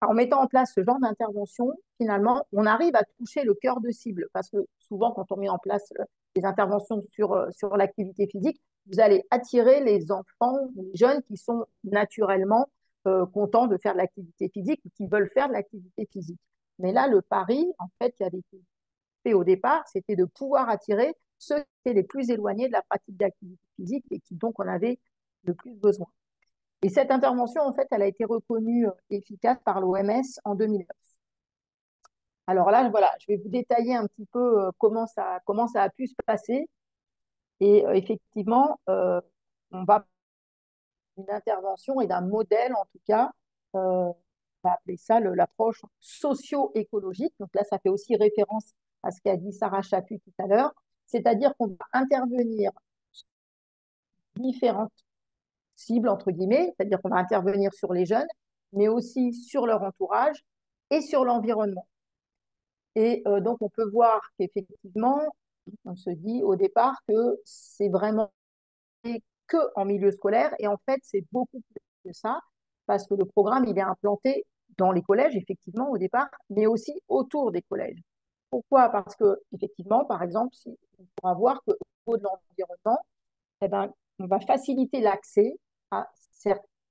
en mettant en place ce genre d'intervention, finalement, on arrive à toucher le cœur de cible. Parce que souvent, quand on met en place des interventions sur l'activité physique, vous allez attirer les enfants, les jeunes qui sont naturellement contents de faire de l'activité physique ou qui veulent faire de l'activité physique. Mais là, le pari, en fait, qui avait été fait au départ, c'était de pouvoir attirer ceux qui étaient les plus éloignés de la pratique d'activité physique et qui donc en avaient le plus besoin. Et cette intervention, en fait, elle a été reconnue efficace par l'OMS en 2009. Alors là, voilà, je vais vous détailler un petit peu comment ça a pu se passer. Et effectivement, on va d'une intervention et d'un modèle, en tout cas, on va appeler ça l'approche socio-écologique. Donc là, ça fait aussi référence à ce qu'a dit Sarah Chaput tout à l'heure. C'est-à-dire qu'on va intervenir sur différentes cible, entre guillemets, c'est-à-dire qu'on va intervenir sur les jeunes, mais aussi sur leur entourage et sur l'environnement. Et donc, on peut voir qu'effectivement, on se dit au départ que c'est vraiment que en milieu scolaire, et en fait, c'est beaucoup plus que ça, parce que le programme, il est implanté dans les collèges, effectivement, au départ, mais aussi autour des collèges. Pourquoi? Parce que, effectivement, par exemple, on pourra voir qu'au niveau de l'environnement, eh ben, on va faciliter l'accès à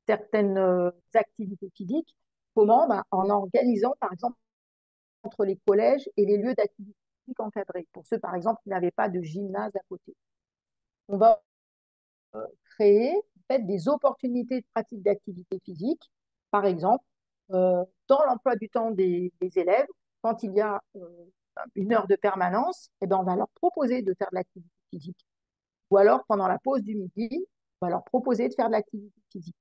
certaines activités physiques. Comment? Ben, en organisant, par exemple, entre les collèges et les lieux d'activité physique encadrés. Pour ceux, par exemple, qui n'avaient pas de gymnase à côté. On va créer en fait, des opportunités de pratique d'activité physique. Par exemple, dans l'emploi du temps des élèves, quand il y a 1 heure de permanence, eh ben, on va leur proposer de faire de l'activité physique. Ou alors, pendant la pause du midi, va leur proposer de faire de l'activité physique.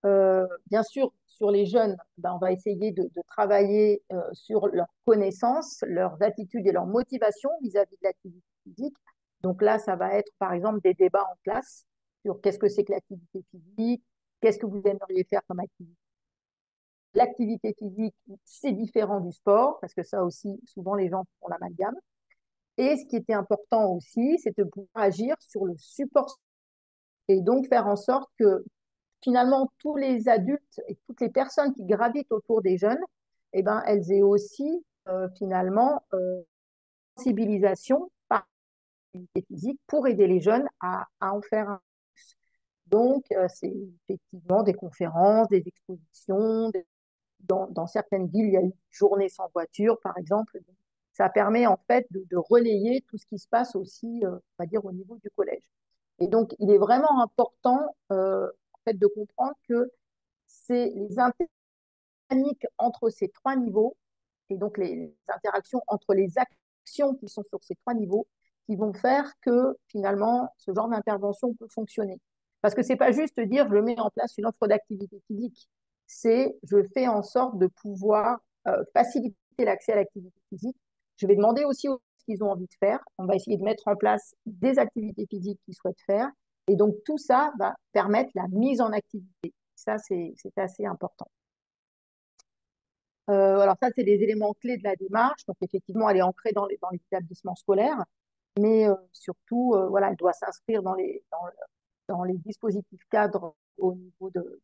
Bien sûr, sur les jeunes, ben, on va essayer de travailler sur leurs connaissances, leurs attitudes et leurs motivations vis-à-vis de l'activité physique. Donc là, ça va être par exemple des débats en classe sur qu'est-ce que c'est que l'activité physique, qu'est-ce que vous aimeriez faire comme activité. L'activité physique, c'est différent du sport, parce que ça aussi, souvent les gens font l'amalgame. Et ce qui était important aussi, c'est de pouvoir agir sur le support et donc faire en sorte que finalement tous les adultes et toutes les personnes qui gravitent autour des jeunes, eh ben, elles aient aussi finalement sensibilisation par l'activité physique pour aider les jeunes à en faire un. Donc, c'est effectivement des conférences, des expositions. Dans certaines villes, il y a une journée sans voiture, par exemple. Ça permet en fait de relayer tout ce qui se passe aussi, on va dire, au niveau du collège. Et donc, il est vraiment important en fait, de comprendre que c'est les dynamiques entre ces trois niveaux et donc les interactions entre les actions qui sont sur ces trois niveaux qui vont faire que finalement ce genre d'intervention peut fonctionner. Parce que c'est pas juste dire je mets en place une offre d'activité physique, c'est je fais en sorte de pouvoir faciliter l'accès à l'activité physique. Je vais demander aussi ce qu'ils ont envie de faire. On va essayer de mettre en place des activités physiques qu'ils souhaitent faire. Et donc tout ça va permettre la mise en activité. Ça, c'est assez important. Alors ça, c'est les éléments clés de la démarche. Donc effectivement, elle est ancrée dans dans les établissements scolaires, mais surtout, voilà, elle doit s'inscrire dans les dispositifs cadres au niveau de.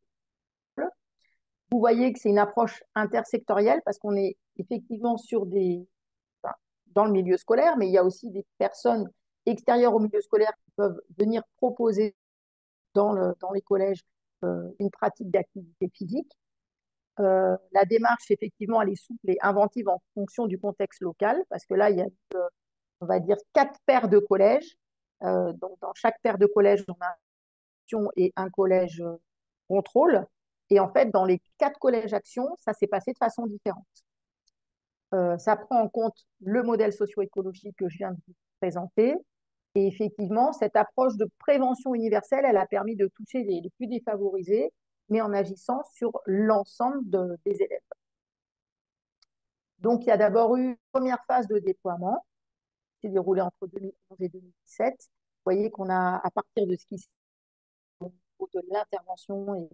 Vous voyez que c'est une approche intersectorielle parce qu'on est effectivement enfin, dans le milieu scolaire, mais il y a aussi des personnes extérieures au milieu scolaire qui peuvent venir proposer dans les collèges une pratique d'activité physique. La démarche, effectivement, elle est souple et inventive en fonction du contexte local, parce que là, il y a, on va dire, 4 paires de collèges. Donc, dans chaque paire de collèges, on a une action et un collège contrôle. Et en fait, dans les 4 collèges actions, ça s'est passé de façon différente. Ça prend en compte le modèle socio-écologique que je viens de vous présenter. Et effectivement, cette approche de prévention universelle, elle a permis de toucher les plus défavorisés, mais en agissant sur l'ensemble des élèves. Donc, il y a d'abord eu une première phase de déploiement qui s'est déroulée entre 2011 et 2017. Vous voyez qu'on a, à partir de ce qui s'est au niveau de l'intervention et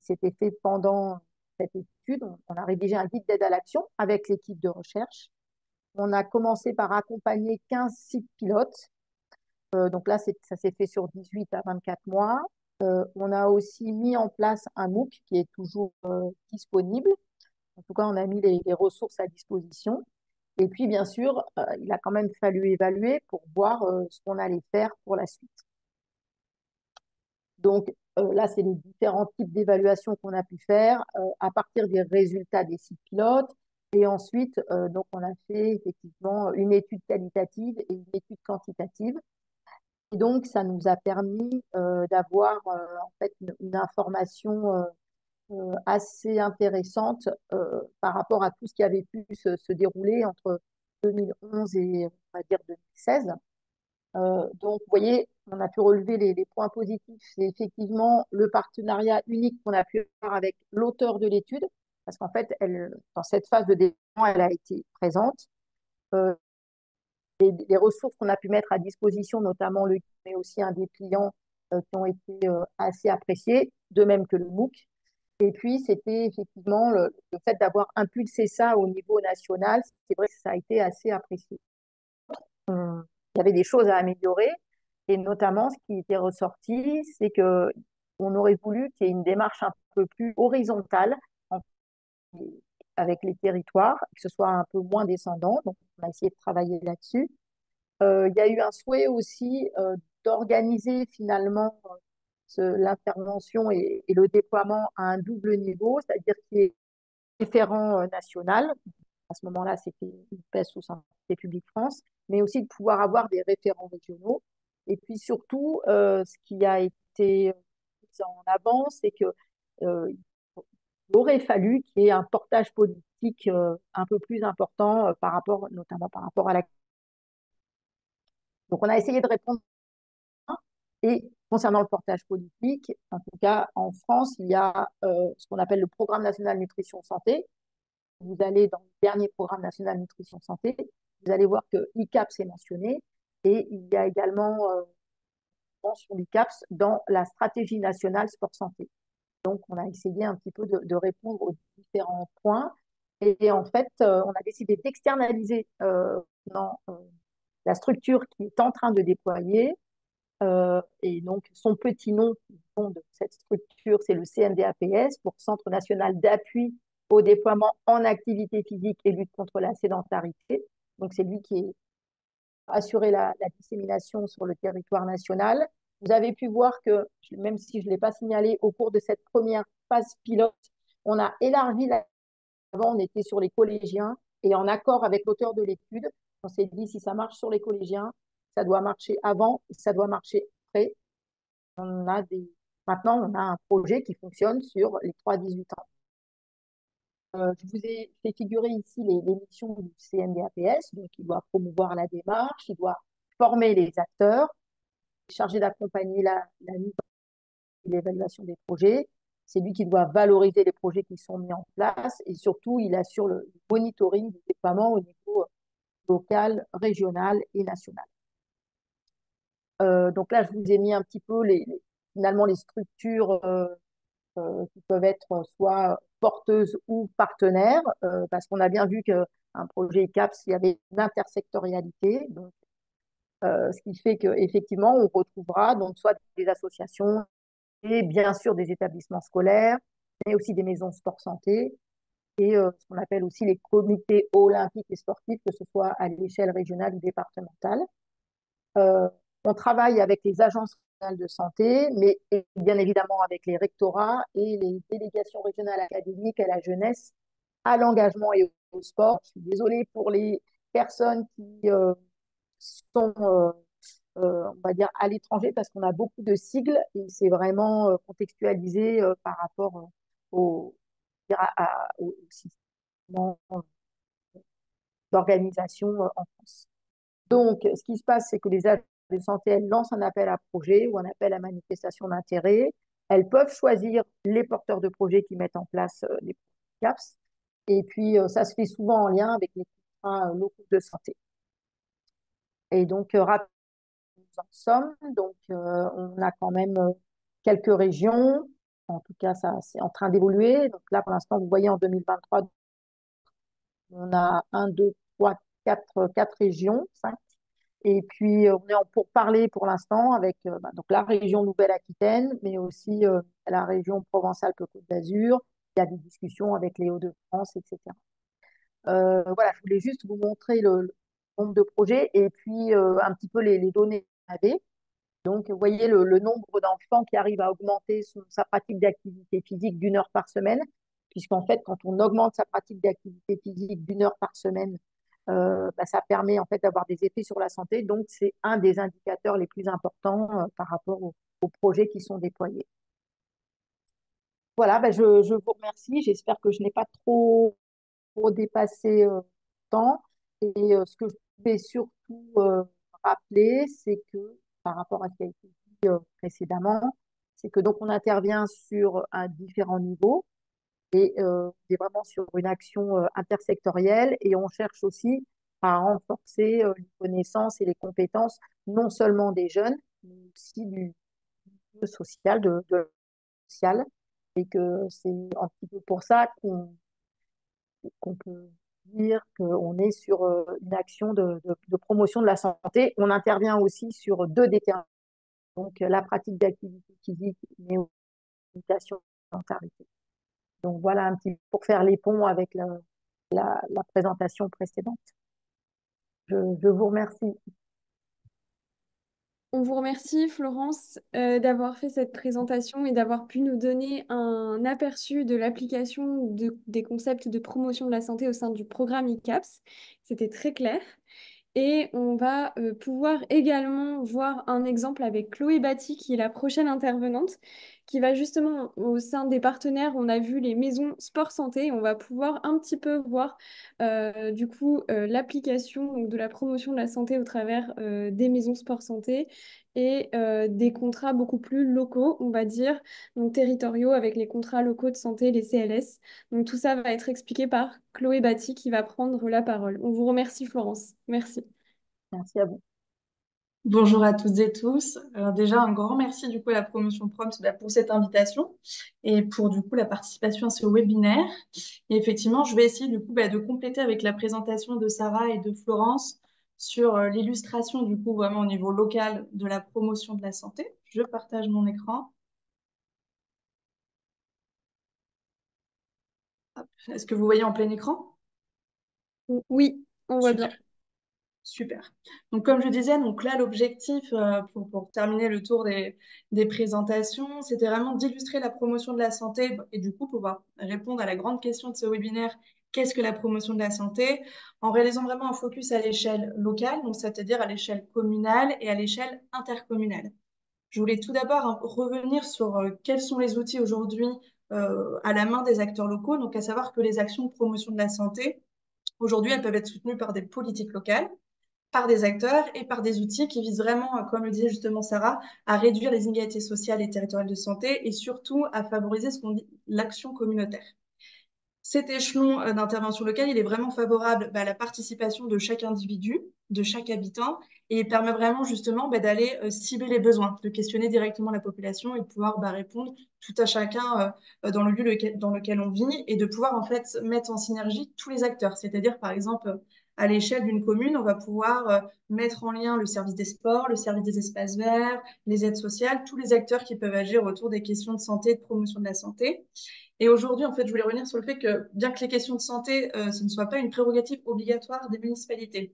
s'était fait pendant cette étude, on a rédigé un guide d'aide à l'action avec l'équipe de recherche. On a commencé par accompagner 15 sites pilotes. Donc là, ça s'est fait sur 18 à 24 mois. On a aussi mis en place un MOOC qui est toujours disponible. En tout cas, on a mis les ressources à disposition. Et puis, bien sûr, il a quand même fallu évaluer pour voir ce qu'on allait faire pour la suite. Donc là, c'est les différents types d'évaluations qu'on a pu faire à partir des résultats des sites pilotes. Et ensuite, donc on a fait effectivement une étude qualitative et une étude quantitative. Et donc, ça nous a permis d'avoir en fait une information assez intéressante par rapport à tout ce qui avait pu se dérouler entre 2011 et on va dire 2016. Donc, vous voyez, on a pu relever les points positifs. C'est effectivement le partenariat unique qu'on a pu avoir avec l'auteur de l'étude, parce qu'en fait, dans cette phase de développement, elle a été présente. Euh, les ressources qu'on a pu mettre à disposition, notamment le mais aussi un dépliant qui ont été assez appréciés, de même que le MOOC. Et puis, c'était effectivement le fait d'avoir impulsé ça au niveau national. C'est vrai que ça a été assez apprécié. Il y avait des choses à améliorer. Et notamment, ce qui était ressorti, c'est qu'on aurait voulu qu'il y ait une démarche un peu plus horizontale avec les territoires, que ce soit un peu moins descendant. Donc, on a essayé de travailler là-dessus. Il y a eu un souhait aussi d'organiser finalement l'intervention et le déploiement à un double niveau, c'est-à-dire qu'il y ait référent national. À ce moment-là, c'était UPES ou Santé publique France, mais aussi de pouvoir avoir des référents régionaux. Et puis surtout, ce qui a été mis en avant, c'est que il aurait fallu qu'il y ait un portage politique un peu plus important notamment par rapport à la. Donc, on a essayé de répondre et Concernant le portage politique, en tout cas, en France, il y a ce qu'on appelle le Programme national nutrition santé. Vous allez dans le dernier Programme national nutrition santé, vous allez voir que l'ICAPS est mentionné et il y a également mention l'ICAPS dans la stratégie nationale sport santé. Donc, on a essayé un petit peu de répondre aux différents points. Et en fait, on a décidé d'externaliser la structure qui est en train de déployer. Et donc, son petit nom de cette structure, c'est le CNDAPS, pour Centre national d'appui au déploiement en activité physique et lutte contre la sédentarité. Donc, c'est lui qui a assuré la dissémination sur le territoire national. Vous avez pu voir que, même si je ne l'ai pas signalé, au cours de cette première phase pilote, on a élargi la... Avant, on était sur les collégiens et en accord avec l'auteur de l'étude, on s'est dit si ça marche sur les collégiens, ça doit marcher avant et ça doit marcher après. On a des... Maintenant, on a un projet qui fonctionne sur les 3-18 ans. Je vous ai fait figurer ici les missions du CNDAPS. Donc, il doit promouvoir la démarche, il doit former les acteurs, chargé d'accompagner la mise et l'évaluation des projets. C'est lui qui doit valoriser les projets qui sont mis en place et surtout, il assure le monitoring du déploiement au niveau local, régional et national. Donc là, je vous ai mis un petit peu finalement les structures qui peuvent être soit porteuses ou partenaires, parce qu'on a bien vu qu'un projet CAPS, il y avait une intersectorialité. Donc, ce qui fait qu'effectivement, on retrouvera donc soit des associations et bien sûr des établissements scolaires, mais aussi des maisons sport santé et ce qu'on appelle aussi les comités olympiques et sportifs, que ce soit à l'échelle régionale ou départementale. Euh, on travaille avec les agences régionales de santé, mais bien évidemment avec les rectorats et les délégations régionales académiques à la jeunesse, à l'engagement et au sport. Je suis désolée pour les personnes qui sont, on va dire, à l'étranger parce qu'on a beaucoup de sigles et c'est vraiment contextualisé par rapport au, au système d'organisation en France. Donc, ce qui se passe, c'est que les agences de santé, elles lancent un appel à projet ou un appel à manifestation d'intérêt. Elles peuvent choisir les porteurs de projets qui mettent en place les CAPS. Et puis, ça se fait souvent en lien avec les contrats locaux de santé. Et donc, rapidement, nous en sommes. Donc, on a quand même quelques régions. En tout cas, ça, c'est en train d'évoluer. Donc là, pour l'instant, vous voyez, en 2023, on a 1, 2, 3, 4 régions, 5. Et puis, on est en pourparlers pour l'instant avec donc la région Nouvelle-Aquitaine, mais aussi la région Provence-Alpes-Côte d'Azur. Il y a des discussions avec les Hauts-de-France, etc. Voilà, je voulais juste vous montrer le nombre de projets et puis un petit peu les données que vous avez. Donc, vous voyez le nombre d'enfants qui arrivent à augmenter sa pratique d'activité physique d'une heure par semaine, puisqu'en fait, quand on augmente sa pratique d'activité physique d'une heure par semaine, ça permet en fait d'avoir des effets sur la santé. Donc, c'est un des indicateurs les plus importants par rapport aux projets qui sont déployés. Voilà, je vous remercie. J'espère que je n'ai pas trop dépassé le temps. Et ce que je voulais surtout rappeler, c'est que par rapport à ce qui a été dit précédemment, c'est que donc on intervient sur un différent niveau et c'est vraiment sur une action intersectorielle et on cherche aussi à renforcer les connaissances et les compétences non seulement des jeunes, mais aussi du milieu social, de social, et que c'est un petit peu pour ça qu'on peut dire qu'on est sur une action de promotion de la santé. On intervient aussi sur deux déterminants, donc la pratique d'activité physique, mais aussi l'éducation et sédentarité. Donc voilà un petit peu pour faire les ponts avec la présentation précédente. Je vous remercie. On vous remercie, Florence, d'avoir fait cette présentation et d'avoir pu nous donner un aperçu de l'application des concepts de promotion de la santé au sein du programme ICAPS. C'était très clair. Et on va pouvoir également voir un exemple avec Chloé Batty, qui est la prochaine intervenante, qui va justement au sein des partenaires, on a vu les maisons sport-santé, on va pouvoir un petit peu voir du coup l'application donc, de la promotion de la santé au travers des maisons sport-santé et des contrats beaucoup plus locaux, on va dire, donc territoriaux avec les contrats locaux de santé, les CLS. Donc tout ça va être expliqué par Chloé Batty qui va prendre la parole. On vous remercie Florence. Merci. Merci à vous. Bonjour à toutes et tous. Déjà, un grand merci du coup à la promotion Proms pour cette invitation et pour du coup la participation à ce webinaire. Et effectivement, je vais essayer du coup de compléter avec la présentation de Sarah et de Florence sur l'illustration du coup vraiment au niveau local de la promotion de la santé. Je partage mon écran. Hop. Est-ce que vous voyez en plein écran? Oui, on voit Super. bien. Super. Donc, comme je disais, donc là, l'objectif, pour terminer le tour des présentations, c'était vraiment d'illustrer la promotion de la santé et du coup pouvoir répondre à la grande question de ce webinaire, qu'est-ce que la promotion de la santé, en réalisant vraiment un focus à l'échelle locale, donc c'est-à-dire à l'échelle communale et à l'échelle intercommunale. Je voulais tout d'abord revenir sur quels sont les outils aujourd'hui à la main des acteurs locaux, donc à savoir que les actions de promotion de la santé, aujourd'hui, elles peuvent être soutenues par des politiques locales, par des acteurs et par des outils qui visent vraiment, comme le disait justement Sarah, à réduire les inégalités sociales et territoriales de santé et surtout à favoriser ce qu'on dit l'action communautaire. Cet échelon d'intervention locale, il est vraiment favorable à la participation de chaque individu, de chaque habitant, et il permet vraiment justement d'aller cibler les besoins, de questionner directement la population et de pouvoir répondre tout à chacun dans le lieu dans lequel on vit et de pouvoir en fait mettre en synergie tous les acteurs. C'est-à-dire par exemple à l'échelle d'une commune, on va pouvoir mettre en lien le service des sports, le service des espaces verts, les aides sociales, tous les acteurs qui peuvent agir autour des questions de santé et de promotion de la santé. Et aujourd'hui, en fait, je voulais revenir sur le fait que, bien que les questions de santé, ce ne soit pas une prérogative obligatoire des municipalités.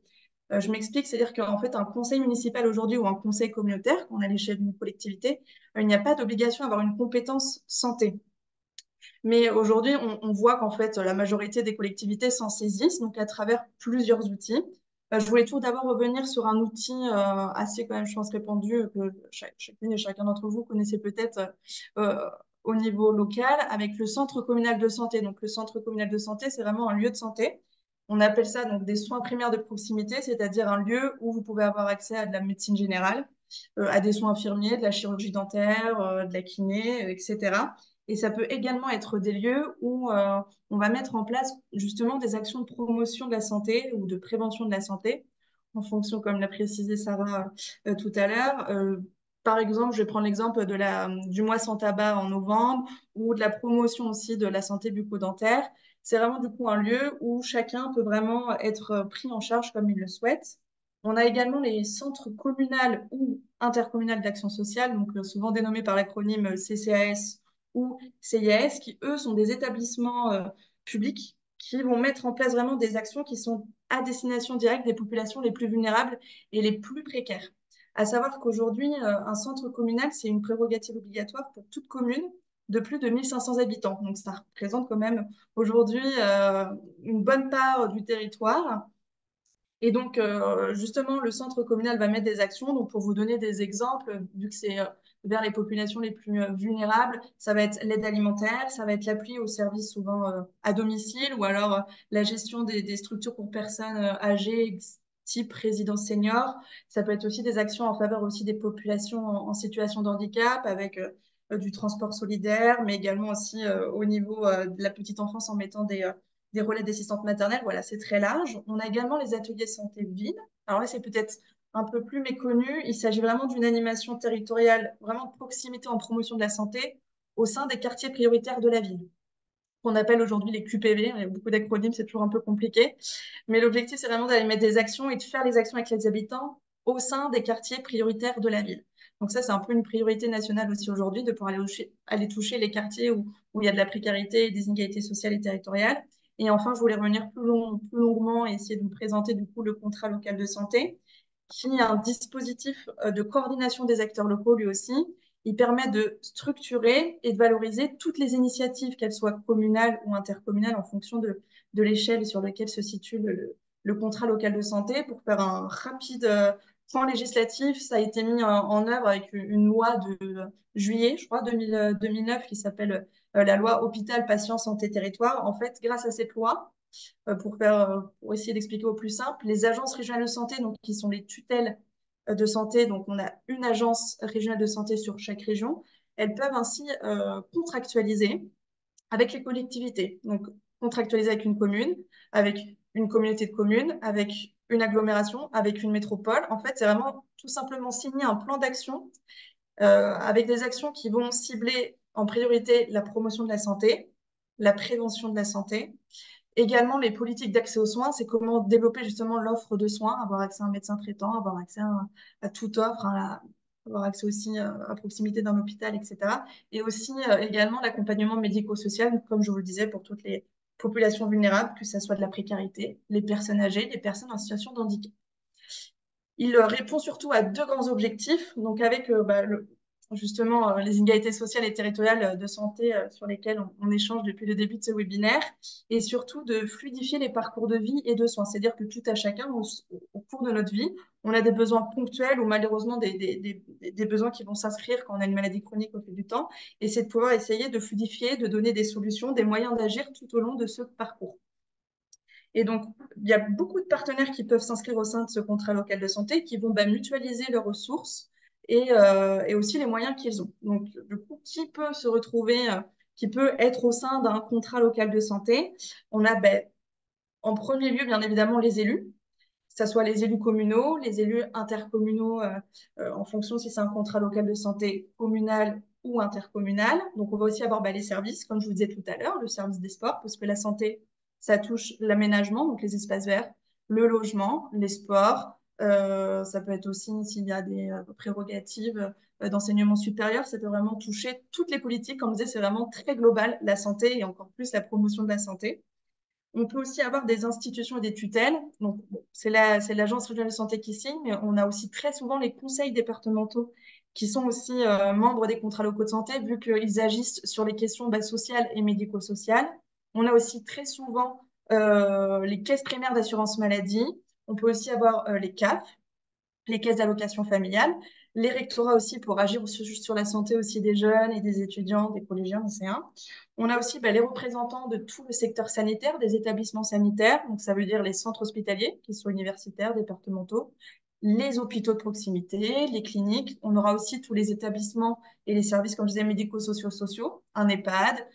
Je m'explique, c'est-à-dire qu'en fait, un conseil municipal aujourd'hui ou un conseil communautaire, qu'on a à l'échelle d'une collectivité, il n'y a pas d'obligation d'avoir une compétence santé. Mais aujourd'hui, on voit qu'en fait, la majorité des collectivités s'en saisissent, donc à travers plusieurs outils. Je voulais tout d'abord revenir sur un outil assez, quand même, je pense, répandu, que chacune et chacun d'entre vous connaissez peut-être au niveau local, avec le centre communal de santé. Donc, le centre communal de santé, c'est vraiment un lieu de santé. On appelle ça donc des soins primaires de proximité, c'est-à-dire un lieu où vous pouvez avoir accès à de la médecine générale, à des soins infirmiers, de la chirurgie dentaire, de la kiné, etc. Et ça peut également être des lieux où on va mettre en place justement des actions de promotion de la santé ou de prévention de la santé, en fonction, comme l'a précisé Sarah tout à l'heure. Par exemple, je vais prendre l'exemple du mois sans tabac en novembre ou de la promotion aussi de la santé bucco-dentaire. C'est vraiment du coup un lieu où chacun peut vraiment être pris en charge comme il le souhaite. On a également les centres communaux ou intercommunaux d'action sociale, donc souvent dénommés par l'acronyme CCAS ou CIAS, qui eux sont des établissements publics qui vont mettre en place vraiment des actions qui sont à destination directe des populations les plus vulnérables et les plus précaires. À savoir qu'aujourd'hui, un centre communal, c'est une prérogative obligatoire pour toute commune de plus de 1500 habitants. Donc ça représente quand même aujourd'hui une bonne part du territoire. Et donc, justement, le centre communal va mettre des actions. Donc, pour vous donner des exemples, vu que c'est vers les populations les plus vulnérables, ça va être l'aide alimentaire, ça va être l'appui aux services souvent à domicile ou alors la gestion des structures pour personnes âgées, type résidence senior. Ça peut être aussi des actions en faveur aussi des populations en situation de handicap avec du transport solidaire, mais également aussi au niveau de la petite enfance en mettant des relais d'assistante maternelle, voilà, c'est très large. On a également les ateliers santé de ville. Alors là, c'est peut-être un peu plus méconnu. Il s'agit vraiment d'une animation territoriale, vraiment de proximité en promotion de la santé au sein des quartiers prioritaires de la ville, qu'on appelle aujourd'hui les QPV. Il y a beaucoup d'acronymes, c'est toujours un peu compliqué. Mais l'objectif, c'est vraiment d'aller mettre des actions et de faire les actions avec les habitants au sein des quartiers prioritaires de la ville. Donc ça, c'est un peu une priorité nationale aussi aujourd'hui, de pouvoir aller toucher les quartiers où il y a de la précarité et des inégalités sociales et territoriales. Et enfin, je voulais revenir plus longuement et essayer de vous présenter du coup le contrat local de santé, qui est un dispositif de coordination des acteurs locaux lui aussi. Il permet de structurer et de valoriser toutes les initiatives, qu'elles soient communales ou intercommunales, en fonction de l'échelle sur laquelle se situe le contrat local de santé, pour faire un rapide point législatif, ça a été mis en œuvre avec une loi de juillet, je crois, 2009, qui s'appelle la loi Hôpital, Patient, Santé, Territoire. En fait, grâce à cette loi, pour essayer d'expliquer au plus simple, les agences régionales de santé, donc, qui sont les tutelles de santé, donc on a une agence régionale de santé sur chaque région, elles peuvent ainsi contractualiser avec les collectivités. Donc, contractualiser avec une commune, avec une communauté de communes, avec une agglomération, avec une métropole. En fait, c'est vraiment tout simplement signer un plan d'action avec des actions qui vont cibler en priorité la promotion de la santé, la prévention de la santé, également les politiques d'accès aux soins, c'est comment développer justement l'offre de soins, avoir accès à un médecin traitant, avoir accès à toute offre, avoir accès aussi à proximité d'un hôpital, etc. Et aussi également l'accompagnement médico-social, comme je vous le disais, pour toutes les populations vulnérables, que ce soit de la précarité, les personnes âgées, les personnes en situation de handicap. Il répond surtout à deux grands objectifs, donc avec justement les inégalités sociales et territoriales de santé sur lesquelles on échange depuis le début de ce webinaire, et surtout de fluidifier les parcours de vie et de soins. C'est-à-dire que tout à chacun, au cours de notre vie, on a des besoins ponctuels ou malheureusement des besoins qui vont s'inscrire quand on a une maladie chronique au fil du temps, et c'est de pouvoir essayer de fluidifier, de donner des solutions, des moyens d'agir tout au long de ce parcours. Et donc, il y a beaucoup de partenaires qui peuvent s'inscrire au sein de ce contrat local de santé, qui vont mutualiser leurs ressources et aussi les moyens qu'ils ont. Donc, du coup, qui peut se retrouver, qui peut être au sein d'un contrat local de santé? On a en premier lieu, bien évidemment, les élus, que ce soit les élus communaux, les élus intercommunaux, en fonction si c'est un contrat local de santé communal ou intercommunal. Donc, on va aussi avoir les services, comme je vous disais tout à l'heure, le service des sports, parce que la santé, ça touche l'aménagement, donc les espaces verts, le logement, les sports. Ça peut être aussi, s'il y a des prérogatives d'enseignement supérieur, ça peut vraiment toucher toutes les politiques. Comme je disais, c'est vraiment très global, la santé et encore plus la promotion de la santé. On peut aussi avoir des institutions et des tutelles. Donc, bon, c'est l'Agence régionale de santé qui signe, mais on a aussi très souvent les conseils départementaux qui sont aussi membres des contrats locaux de santé, vu qu'ils agissent sur les questions sociales et médico-sociales. On a aussi très souvent les caisses primaires d'assurance maladie. On peut aussi avoir les CAF, les caisses d'allocation familiale, les rectorats aussi pour agir sur la santé aussi des jeunes et des étudiants, des collégiens, lycéens. On a aussi les représentants de tout le secteur sanitaire, des établissements sanitaires, donc ça veut dire les centres hospitaliers, qu'ils soient universitaires, départementaux, les hôpitaux de proximité, les cliniques. On aura aussi tous les établissements et les services, comme je disais, médico-sociaux, un EHPAD,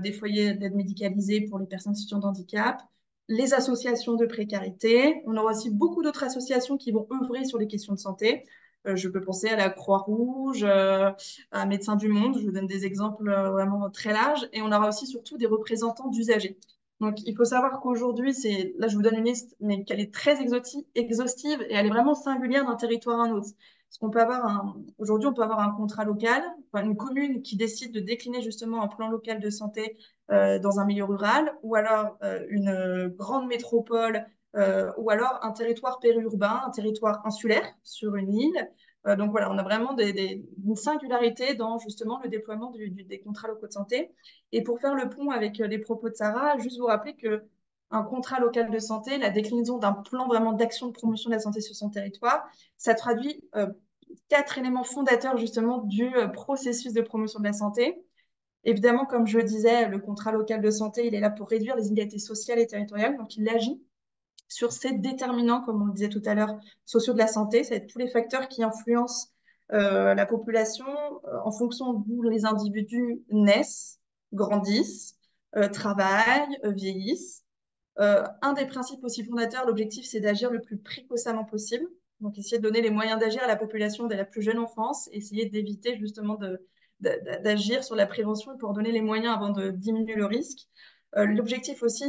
des foyers d'aide médicalisée pour les personnes en situation de handicap, les associations de précarité. On aura aussi beaucoup d'autres associations qui vont œuvrer sur les questions de santé. Je peux penser à la Croix-Rouge, à Médecins du Monde. Je vous donne des exemples vraiment très larges. Et on aura aussi surtout des représentants d'usagers. Donc, il faut savoir qu'aujourd'hui, là, je vous donne une liste, mais qu'elle est très exhaustive et elle est vraiment singulière d'un territoire à un autre. Parce qu'on peut avoir aujourd'hui, on peut avoir un contrat local, une commune qui décide de décliner justement un plan local de santé dans un milieu rural, ou alors une grande métropole, ou alors un territoire périurbain, un territoire insulaire sur une île. Donc voilà, on a vraiment une singularité dans justement le déploiement des contrats locaux de santé. Et pour faire le pont avec les propos de Sarah, juste vous rappeler que un contrat local de santé, la déclinaison d'un plan vraiment d'action de promotion de la santé sur son territoire, ça traduit 4 éléments fondateurs justement du processus de promotion de la santé. Évidemment, comme je le disais, le contrat local de santé, il est là pour réduire les inégalités sociales et territoriales. Donc, il agit sur ces déterminants, comme on le disait tout à l'heure, sociaux de la santé. Ça va être tous les facteurs qui influencent la population en fonction d'où les individus naissent, grandissent, travaillent, vieillissent. Un des principes aussi fondateurs, l'objectif, c'est d'agir le plus précocement possible. Donc, essayer de donner les moyens d'agir à la population dès la plus jeune enfance, essayer d'éviter justement d'agir sur la prévention pour donner les moyens avant de diminuer le risque. L'objectif aussi,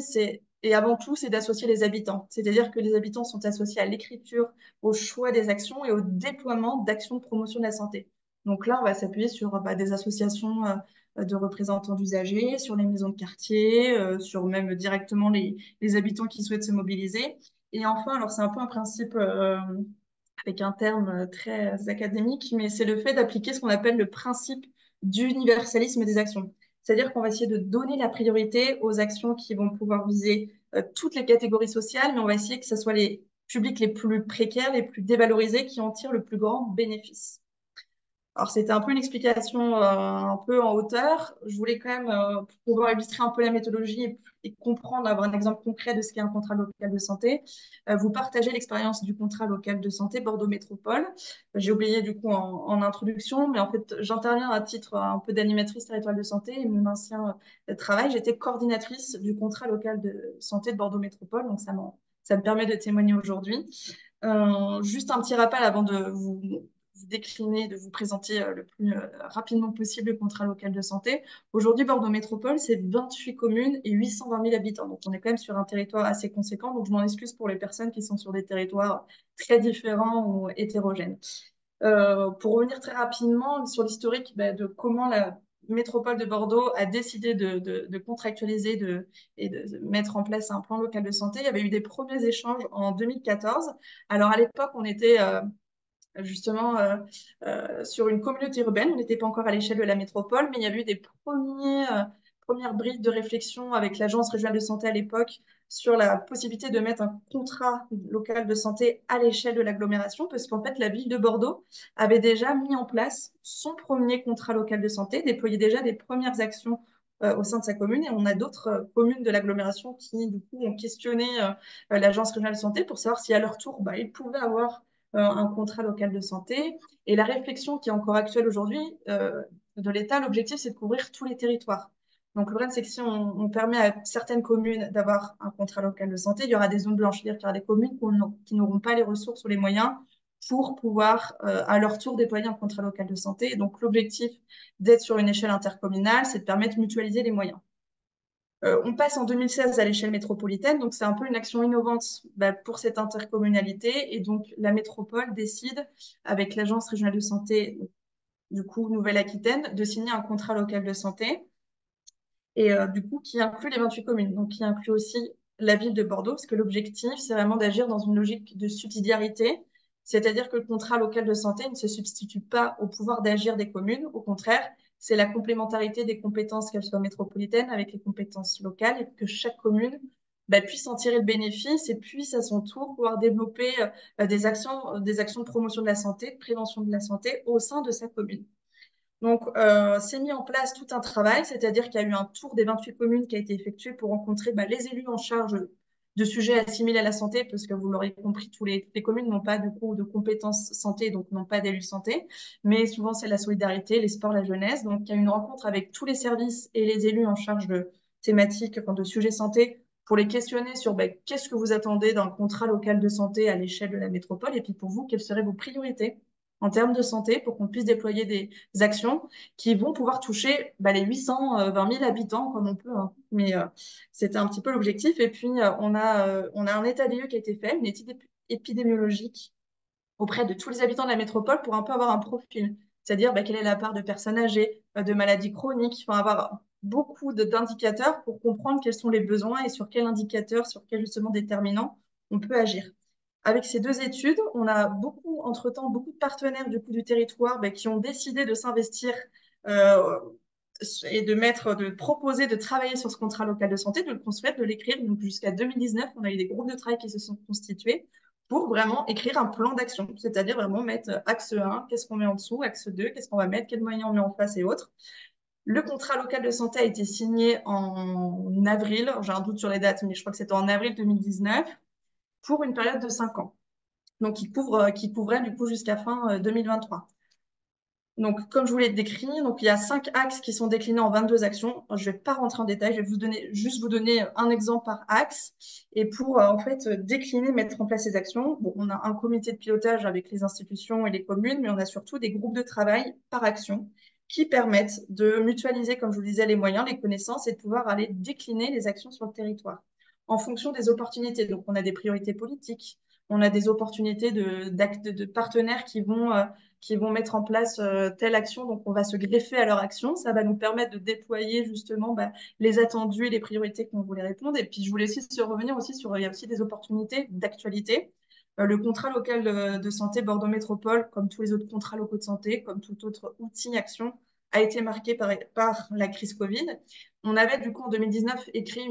et avant tout, c'est d'associer les habitants. C'est-à-dire que les habitants sont associés à l'écriture, au choix des actions et au déploiement d'actions de promotion de la santé. Donc là, on va s'appuyer sur des associations de représentants d'usagers, sur les maisons de quartier, sur même directement les habitants qui souhaitent se mobiliser. Et enfin, alors c'est un peu un principe avec un terme très académique, mais c'est le fait d'appliquer ce qu'on appelle le principe d'universalisme des actions. C'est-à-dire qu'on va essayer de donner la priorité aux actions qui vont pouvoir viser toutes les catégories sociales, mais on va essayer que ce soit les publics les plus précaires, les plus dévalorisés, qui en tirent le plus grand bénéfice. Alors, c'était un peu une explication un peu en hauteur. Je voulais quand même, pour pouvoir illustrer un peu la méthodologie et comprendre, avoir un exemple concret de ce qu'est un contrat local de santé, vous partager l'expérience du contrat local de santé Bordeaux Métropole. J'ai oublié du coup en introduction, mais en fait, j'interviens à titre un peu d'animatrice territoriale de santé et mon ancien travail, j'étais coordinatrice du contrat local de santé de Bordeaux Métropole, donc ça me permet de témoigner aujourd'hui. Juste un petit rappel avant de vous décliner, de vous présenter le plus rapidement possible le contrat local de santé. Aujourd'hui, Bordeaux Métropole, c'est 28 communes et 820 000 habitants. Donc, on est quand même sur un territoire assez conséquent. Donc, je m'en excuse pour les personnes qui sont sur des territoires très différents ou hétérogènes. Pour revenir très rapidement sur l'historique de comment la métropole de Bordeaux a décidé de contractualiser et de mettre en place un plan local de santé, il y avait eu des premiers échanges en 2014. Alors, à l'époque, on était justement sur une communauté urbaine. On n'était pas encore à l'échelle de la métropole, mais il y a eu des premières brides de réflexion avec l'Agence régionale de santé à l'époque sur la possibilité de mettre un contrat local de santé à l'échelle de l'agglomération, parce qu'en fait, la ville de Bordeaux avait déjà mis en place son premier contrat local de santé, déployé déjà des premières actions au sein de sa commune. Et on a d'autres communes de l'agglomération qui, du coup, ont questionné l'Agence régionale de santé pour savoir si, à leur tour, ils pouvaient avoir un contrat local de santé. Et la réflexion qui est encore actuelle aujourd'hui de l'État, l'objectif, c'est de couvrir tous les territoires. Donc, le problème, c'est que si on permet à certaines communes d'avoir un contrat local de santé, il y aura des zones blanches, c'est-à-dire qu'il y aura des communes qui n'auront pas les ressources ou les moyens pour pouvoir, à leur tour, déployer un contrat local de santé. Et donc, l'objectif d'être sur une échelle intercommunale, c'est de permettre de mutualiser les moyens. On passe en 2016 à l'échelle métropolitaine, donc c'est un peu une action innovante pour cette intercommunalité. Et donc, la métropole décide, avec l'Agence régionale de santé, du coup, Nouvelle-Aquitaine, de signer un contrat local de santé, et du coup, qui inclut les 28 communes, donc qui inclut aussi la ville de Bordeaux, parce que l'objectif, c'est vraiment d'agir dans une logique de subsidiarité, c'est-à-dire que le contrat local de santé ne se substitue pas au pouvoir d'agir des communes, au contraire, c'est la complémentarité des compétences, qu'elles soient métropolitaines, avec les compétences locales, et que chaque commune puisse en tirer le bénéfice et puisse à son tour pouvoir développer des actions de promotion de la santé, de prévention de la santé au sein de sa commune. Donc, c'est mis en place tout un travail, c'est-à-dire qu'il y a eu un tour des 28 communes qui a été effectué pour rencontrer les élus en charge de sujets assimilés à la santé, parce que vous l'aurez compris, toutes les communes n'ont pas du coup de compétences santé, donc n'ont pas d'élus santé, mais souvent c'est la solidarité, les sports, la jeunesse. Donc, il y a eu une rencontre avec tous les services et les élus en charge de thématiques, de sujets santé, pour les questionner sur qu'est-ce que vous attendez d'un contrat local de santé à l'échelle de la métropole, et puis pour vous, quelles seraient vos priorités en termes de santé pour qu'on puisse déployer des actions qui vont pouvoir toucher les 820 000 habitants comme on peut. Hein. Mais c'était un petit peu l'objectif. Et puis, on a un état des lieux qui a été fait, une étude épidémiologique auprès de tous les habitants de la métropole pour un peu avoir un profil. C'est-à-dire quelle est la part de personnes âgées, de maladies chroniques, avoir beaucoup d'indicateurs pour comprendre quels sont les besoins et sur quels indicateurs, sur quels justement déterminants on peut agir. Avec ces deux études, on a entre-temps, beaucoup de partenaires du territoire qui ont décidé de s'investir et de proposer de travailler sur ce contrat local de santé, de le construire, de l'écrire. Donc jusqu'à 2019, on a eu des groupes de travail qui se sont constitués pour vraiment écrire un plan d'action, c'est-à-dire vraiment mettre axe 1, qu'est-ce qu'on met en dessous, axe 2, qu'est-ce qu'on va mettre, quels moyens on met en face et autres. Le contrat local de santé a été signé en avril, j'ai un doute sur les dates, mais je crois que c'était en avril 2019, pour une période de 5 ans. Donc, qui couvrait du coup jusqu'à fin 2023. Donc, comme je vous l'ai décrit, donc, il y a 5 axes qui sont déclinés en 22 actions. Je ne vais pas rentrer en détail, je vais juste vous donner un exemple par axe. Et pour en fait décliner, mettre en place ces actions, on a un comité de pilotage avec les institutions et les communes, mais on a surtout des groupes de travail par action qui permettent de mutualiser, comme je vous le disais, les moyens, les connaissances et de pouvoir aller décliner les actions sur le territoire en fonction des opportunités. Donc, on a des priorités politiques, on a des opportunités de partenaires qui vont mettre en place telle action, donc on va se greffer à leur action. Ça va nous permettre de déployer justement les attendus et les priorités qu'on voulait répondre. Et puis je voulais aussi revenir aussi sur, il y a aussi des opportunités d'actualité. Le contrat local de santé Bordeaux Métropole, comme tous les autres contrats locaux de santé, comme tout autre outil action, a été marqué par la crise Covid. On avait du coup en 2019 écrit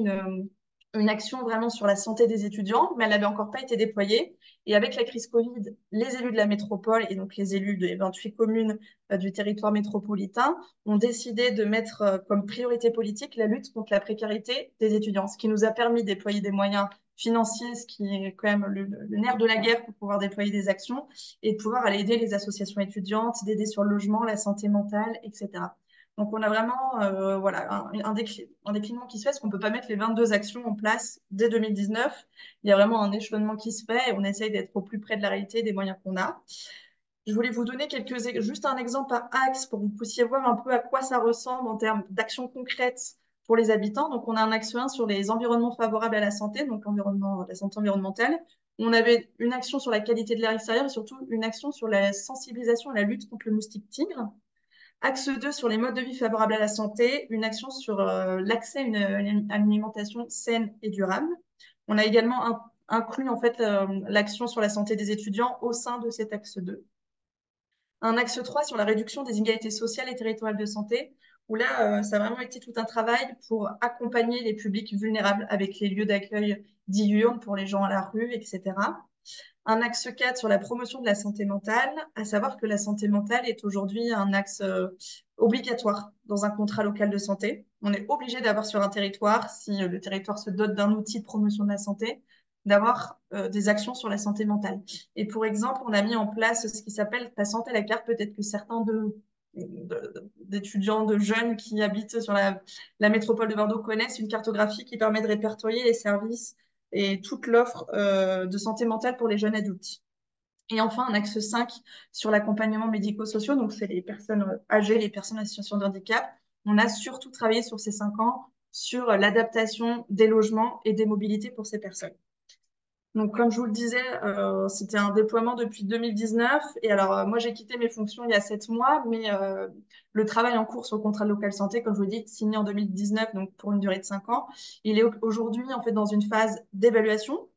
une action vraiment sur la santé des étudiants, mais elle n'avait encore pas été déployée. Et avec la crise Covid, les élus de la métropole et donc les élus des 28 communes du territoire métropolitain ont décidé de mettre comme priorité politique la lutte contre la précarité des étudiants, ce qui nous a permis de déployer des moyens financiers, ce qui est quand même le nerf de la guerre pour pouvoir déployer des actions et de pouvoir aller aider les associations étudiantes, d'aider sur le logement, la santé mentale, etc. Donc, on a vraiment voilà, un déclinement qui se fait, parce qu'on ne peut pas mettre les 22 actions en place dès 2019. Il y a vraiment un échelonnement qui se fait et on essaye d'être au plus près de la réalité des moyens qu'on a. Je voulais vous donner juste un exemple par axe pour que vous puissiez voir un peu à quoi ça ressemble en termes d'actions concrètes pour les habitants. Donc, on a un axe 1 sur les environnements favorables à la santé, donc la santé environnementale. On avait une action sur la qualité de l'air extérieur et surtout une action sur la sensibilisation à la lutte contre le moustique tigre. Axe 2 sur les modes de vie favorables à la santé, une action sur l'accès à une alimentation saine et durable. On a également inclus en fait l'action sur la santé des étudiants au sein de cet axe 2. Un axe 3 sur la réduction des inégalités sociales et territoriales de santé, où là, ça a vraiment été tout un travail pour accompagner les publics vulnérables avec les lieux d'accueil diurnes pour les gens à la rue, etc. Un axe 4 sur la promotion de la santé mentale, à savoir que la santé mentale est aujourd'hui un axe obligatoire dans un contrat local de santé. On est obligé d'avoir sur un territoire, si le territoire se dote d'un outil de promotion de la santé, d'avoir des actions sur la santé mentale. Et pour exemple, on a mis en place ce qui s'appelle Ta santé à la carte. Peut-être que certains d'étudiants, de jeunes qui habitent sur la métropole de Bordeaux connaissent une cartographie qui permet de répertorier les services et toute l'offre de santé mentale pour les jeunes adultes. Et enfin, un axe 5 sur l'accompagnement médico-social, donc c'est les personnes âgées, les personnes en situation de handicap. On a surtout travaillé sur ces 5 ans sur l'adaptation des logements et des mobilités pour ces personnes. Donc, comme je vous le disais, c'était un déploiement depuis 2019. Et alors, moi, j'ai quitté mes fonctions il y a 7 mois, mais le travail en cours sur le contrat local santé, comme je vous l'ai dit, signé en 2019, donc pour une durée de 5 ans, il est aujourd'hui en fait dans une phase d'évaluation.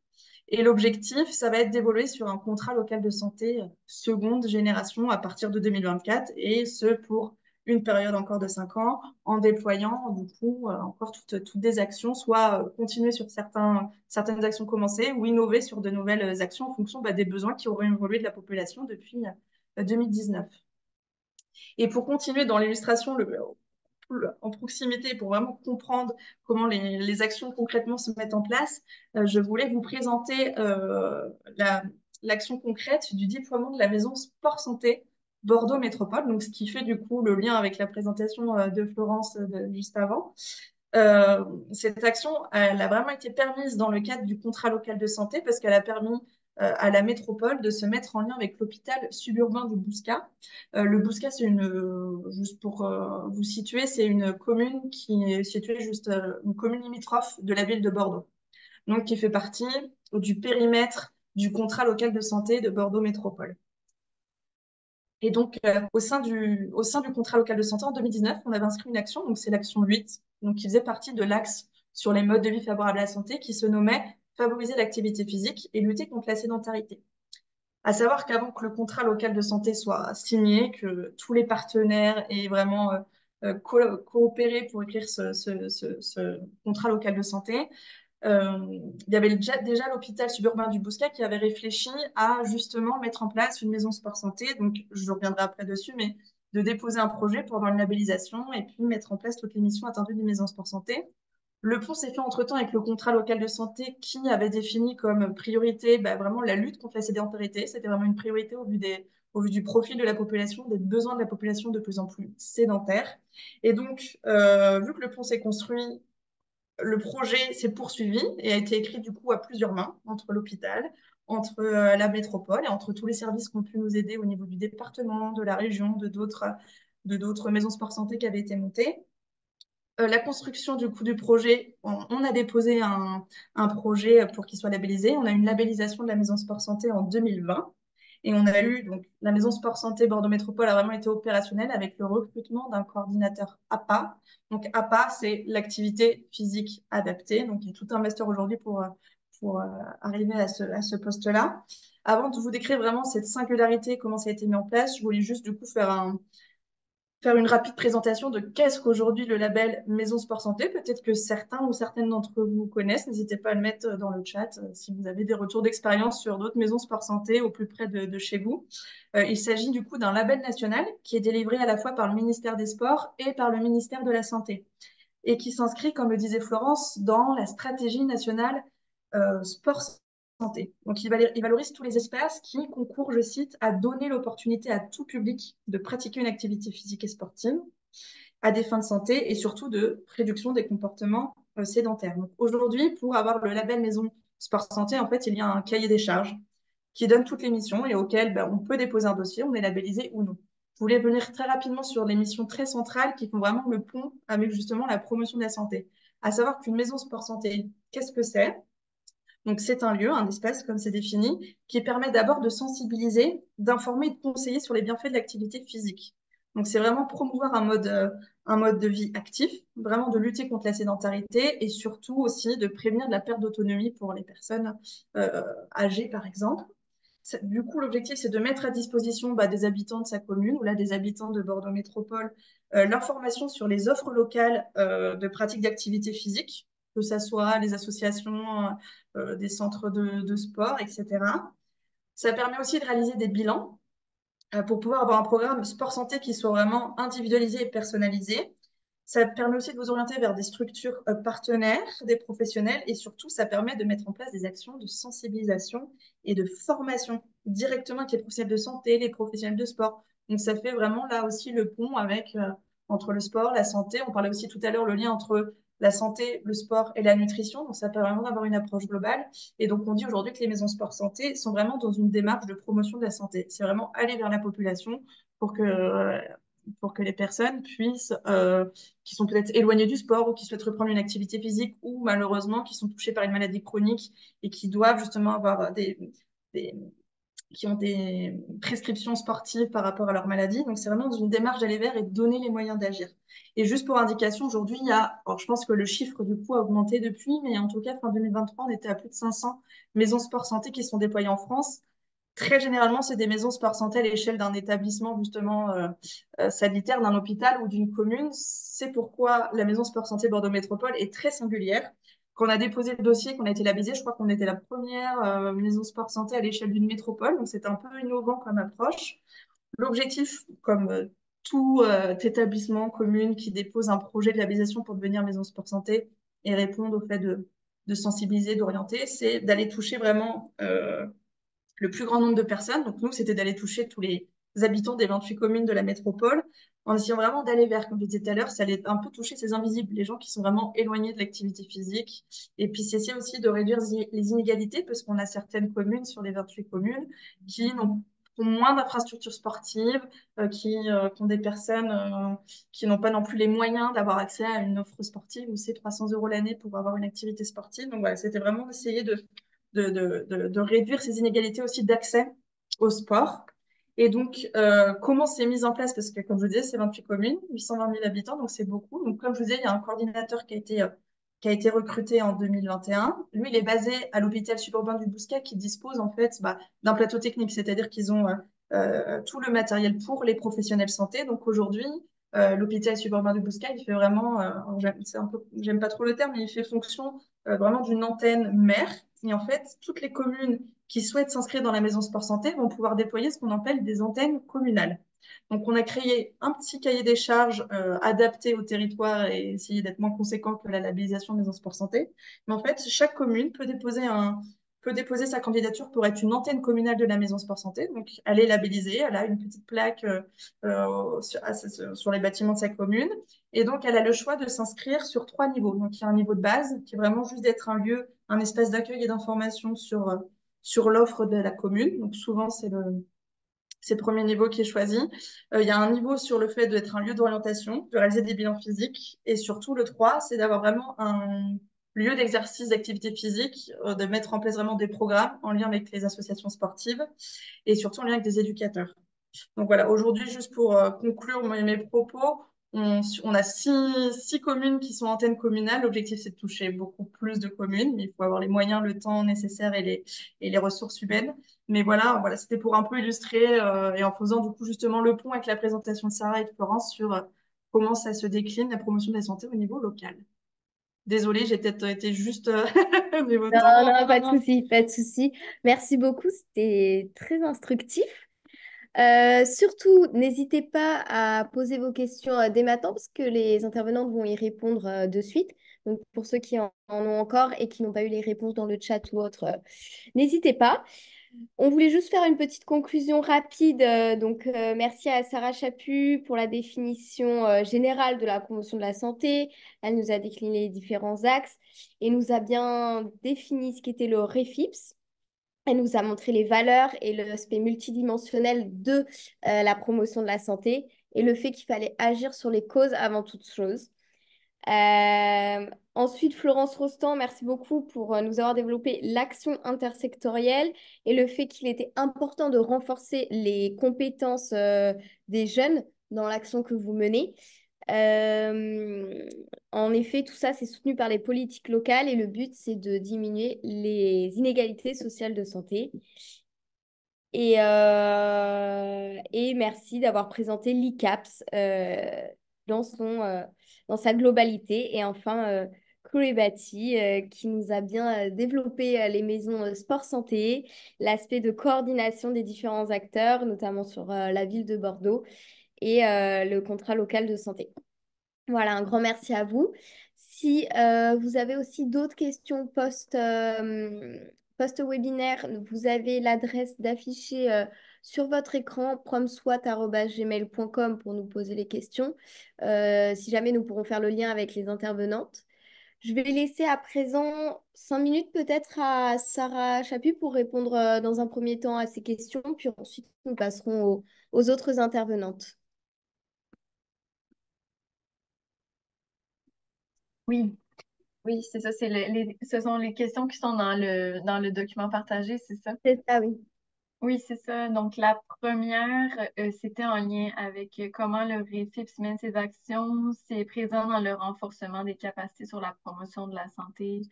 Et l'objectif, ça va être d'évoluer sur un contrat local de santé seconde génération à partir de 2024, et ce pour une période encore de 5 ans, en déployant du coup encore toutes des actions, soit continuer sur certaines actions commencées ou innover sur de nouvelles actions en fonction des besoins qui auraient évolué de la population depuis 2019. Et pour continuer dans l'illustration, en proximité pour vraiment comprendre comment les actions concrètement se mettent en place, je voulais vous présenter l'action concrète du déploiement de la maison Sport Santé Bordeaux Métropole, donc ce qui fait du coup le lien avec la présentation de Florence juste avant. Cette action, elle a vraiment été permise dans le cadre du contrat local de santé parce qu'elle a permis à la métropole de se mettre en lien avec l'hôpital suburbain du Bouscat. Le Bouscat, juste pour vous situer, c'est une commune qui est située une commune limitrophe de la ville de Bordeaux, donc qui fait partie du périmètre du contrat local de santé de Bordeaux Métropole. Et donc, au sein du contrat local de santé, en 2019, on avait inscrit une action, donc c'est l'action 8, donc qui faisait partie de l'axe sur les modes de vie favorables à la santé, qui se nommait Favoriser l'activité physique et lutter contre la sédentarité. À savoir qu'avant que le contrat local de santé soit signé, que tous les partenaires aient vraiment coopéré pour écrire ce contrat local de santé, il y avait déjà l'hôpital suburbain du Bouscat qui avait réfléchi à justement mettre en place une maison sport santé. Donc, je reviendrai après dessus, mais de déposer un projet pour avoir une labellisation et puis mettre en place toutes les missions attendues d'une maison sport santé. Le pont s'est fait entre-temps avec le contrat local de santé qui avait défini comme priorité vraiment la lutte contre la sédentarité. C'était vraiment une priorité au vu du profil de la population, des besoins de la population de plus en plus sédentaire. Et donc, vu que le pont s'est construit, le projet s'est poursuivi et a été écrit du coup à plusieurs mains, entre l'hôpital, entre la métropole et entre tous les services qui ont pu nous aider au niveau du département, de la région, de d'autres maisons sport santé qui avaient été montées. La construction du coup du projet, on a déposé un projet pour qu'il soit labellisé. On a une labellisation de la maison sport santé en 2020. Et on a eu, donc, la maison sport santé Bordeaux Métropole a vraiment été opérationnelle avec le recrutement d'un coordinateur APA. Donc, APA, c'est l'activité physique adaptée. Donc, il y a tout un master aujourd'hui pour arriver à ce poste-là. Avant de vous décrire vraiment cette singularité, comment ça a été mis en place, je voulais juste, du coup, faire faire une rapide présentation de qu'est-ce qu'aujourd'hui le label Maison Sport Santé. Peut-être que certains ou certaines d'entre vous connaissent. N'hésitez pas à le mettre dans le chat si vous avez des retours d'expérience sur d'autres maisons Sport Santé au plus près de chez vous. Il s'agit du coup d'un label national qui est délivré à la fois par le ministère des Sports et par le ministère de la Santé et qui s'inscrit, comme le disait Florence, dans la stratégie nationale sport santé. Donc, il valorise tous les espaces qui concourent, je cite, à donner l'opportunité à tout public de pratiquer une activité physique et sportive à des fins de santé et surtout de réduction des comportements sédentaires. Donc, aujourd'hui, pour avoir le label Maison Sport Santé, en fait, il y a un cahier des charges qui donne toutes les missions et auquel on peut déposer un dossier, on est labellisé ou non. Je voulais venir très rapidement sur les missions très centrales qui font vraiment le pont avec justement la promotion de la santé. À savoir qu'une maison sport santé, qu'est-ce que c'est? Donc, c'est un lieu, un espace, comme c'est défini, qui permet d'abord de sensibiliser, d'informer et de conseiller sur les bienfaits de l'activité physique. Donc, c'est vraiment promouvoir un mode de vie actif, vraiment de lutter contre la sédentarité et surtout aussi de prévenir de la perte d'autonomie pour les personnes âgées, par exemple. Du coup, l'objectif, c'est de mettre à disposition des habitants de sa commune ou là des habitants de Bordeaux Métropole l'information sur les offres locales de pratique d'activité physique, que ce soit les associations, des centres de sport, etc. Ça permet aussi de réaliser des bilans pour pouvoir avoir un programme sport-santé qui soit vraiment individualisé et personnalisé. Ça permet aussi de vous orienter vers des structures partenaires, des professionnels, et surtout, ça permet de mettre en place des actions de sensibilisation et de formation directement avec les professionnels de santé, les professionnels de sport. Donc, ça fait vraiment là aussi le pont avec, entre le sport, la santé. On parlait aussi tout à l'heure le lien entre la santé, le sport et la nutrition. Donc, ça permet vraiment d'avoir une approche globale. Et donc, on dit aujourd'hui que les maisons sport santé sont vraiment dans une démarche de promotion de la santé. C'est vraiment aller vers la population pour que les personnes puissent, qui sont peut-être éloignées du sport ou qui souhaitent reprendre une activité physique ou malheureusement qui sont touchées par une maladie chronique et qui doivent justement avoir des qui ont des prescriptions sportives par rapport à leur maladie. Donc, c'est vraiment dans une démarche d'aller vers et de donner les moyens d'agir. Et juste pour indication, aujourd'hui, il y a, alors je pense que le chiffre du coup a augmenté depuis, mais en tout cas, fin 2023, on était à plus de 500 maisons sport santé qui sont déployées en France. Très généralement, c'est des maisons sport santé à l'échelle d'un établissement justement sanitaire, d'un hôpital ou d'une commune. C'est pourquoi la maison sport santé Bordeaux Métropole est très singulière. Quand on a déposé le dossier, qu'on a été labellisé, je crois qu'on était la première maison sport santé à l'échelle d'une métropole. Donc, c'était un peu innovant comme approche. L'objectif, comme tout établissement, commune qui dépose un projet de labellisation pour devenir maison sport santé et répondre au fait de sensibiliser, d'orienter, c'est d'aller toucher vraiment le plus grand nombre de personnes. Donc, nous, c'était d'aller toucher tous les habitants des 28 communes de la métropole, en essayant vraiment d'aller vers, comme je disais tout à l'heure, ça allait un peu toucher ces invisibles, les gens qui sont vraiment éloignés de l'activité physique. Et puis, c'est essayer aussi de réduire les inégalités, parce qu'on a certaines communes sur les 28 communes qui ont moins d'infrastructures sportives, qui ont des personnes qui n'ont pas non plus les moyens d'avoir accès à une offre sportive où c'est 300 € l'année pour avoir une activité sportive. Donc voilà, c'était vraiment d'essayer de réduire ces inégalités aussi d'accès au sport. Et donc, comment c'est mis en place? Parce que, comme je vous disais, c'est 28 communes, 820 000 habitants, donc c'est beaucoup. Donc, comme je vous disais, il y a un coordinateur qui a été recruté en 2021. Lui, il est basé à l'hôpital suburbain du Bouscat qui dispose en fait d'un plateau technique, c'est-à-dire qu'ils ont tout le matériel pour les professionnels santé. Donc, aujourd'hui, l'hôpital suburbain du Bouscat, il fait vraiment, j'aime pas trop le terme, mais il fait fonction vraiment d'une antenne mère. Et en fait, toutes les communes qui souhaitent s'inscrire dans la maison sport santé vont pouvoir déployer ce qu'on appelle des antennes communales. Donc, on a créé un petit cahier des charges adapté au territoire et essayer d'être moins conséquent que la labellisation maison sport santé. Mais en fait, chaque commune peut déposer sa candidature pour être une antenne communale de la maison sport santé. Donc, elle est labellisée, elle a une petite plaque sur les bâtiments de sa commune. Et donc, elle a le choix de s'inscrire sur 3 niveaux. Donc, il y a un niveau de base qui est vraiment juste d'être un lieu, un espace d'accueil et d'information sur l'offre de la commune. Donc, souvent, c'est le premier niveau qui est choisi. Il y a un niveau sur le fait d'être un lieu d'orientation, de réaliser des bilans physiques. Et surtout, le 3, c'est d'avoir vraiment un lieu d'exercice d'activité physique, de mettre en place vraiment des programmes en lien avec les associations sportives et surtout en lien avec des éducateurs. Donc voilà, aujourd'hui, juste pour conclure mes propos, on a six communes qui sont antennes communales. L'objectif, c'est de toucher beaucoup plus de communes, mais il faut avoir les moyens, le temps nécessaire et les ressources humaines. Mais voilà, c'était pour un peu illustrer et en faisant du coup justement le pont avec la présentation de Sarah et de Florence sur comment ça se décline la promotion de la santé au niveau local. Désolée, j'ai peut-être été juste mais Non, autant. non, pas de souci, pas de souci. Merci beaucoup, c'était très instructif. Surtout, n'hésitez pas à poser vos questions dès maintenant parce que les intervenantes vont y répondre de suite. Donc, pour ceux qui en ont encore et qui n'ont pas eu les réponses dans le chat ou autre, n'hésitez pas. On voulait juste faire une petite conclusion rapide. Merci à Sarah Chaput pour la définition générale de la promotion de la santé. Elle nous a décliné les différents axes et nous a bien défini ce qu'était le REFIPS. Elle nous a montré les valeurs et l'aspect multidimensionnel de la promotion de la santé et le fait qu'il fallait agir sur les causes avant toute chose. Ensuite, Florence Rostand, merci beaucoup pour nous avoir développé l'action intersectorielle et le fait qu'il était important de renforcer les compétences des jeunes dans l'action que vous menez. Euh, En effet, tout ça, c'est soutenu par les politiques locales et le but, c'est de diminuer les inégalités sociales de santé. Et merci d'avoir présenté l'ICAPS dans sa globalité. Et enfin, Chloé Batty, qui nous a bien développé les maisons sport-santé, l'aspect de coordination des différents acteurs, notamment sur la ville de Bordeaux et le contrat local de santé. Voilà, un grand merci à vous. Si vous avez aussi d'autres questions post-webinaire, vous avez l'adresse d'afficher sur votre écran promswat@gmail.com pour nous poser les questions. Si jamais nous pourrons faire le lien avec les intervenantes. Je vais laisser à présent 5 minutes peut-être à Sarah Chaput pour répondre dans un premier temps à ces questions, puis ensuite nous passerons aux autres intervenantes. Oui, oui, c'est ça. Ce sont les questions qui sont dans le document partagé, c'est ça? C'est ça, oui. Oui, c'est ça. Donc, la première, c'était en lien avec comment le REFIPS mène ses actions. C'est présent dans le renforcement des capacités sur la promotion de la santé.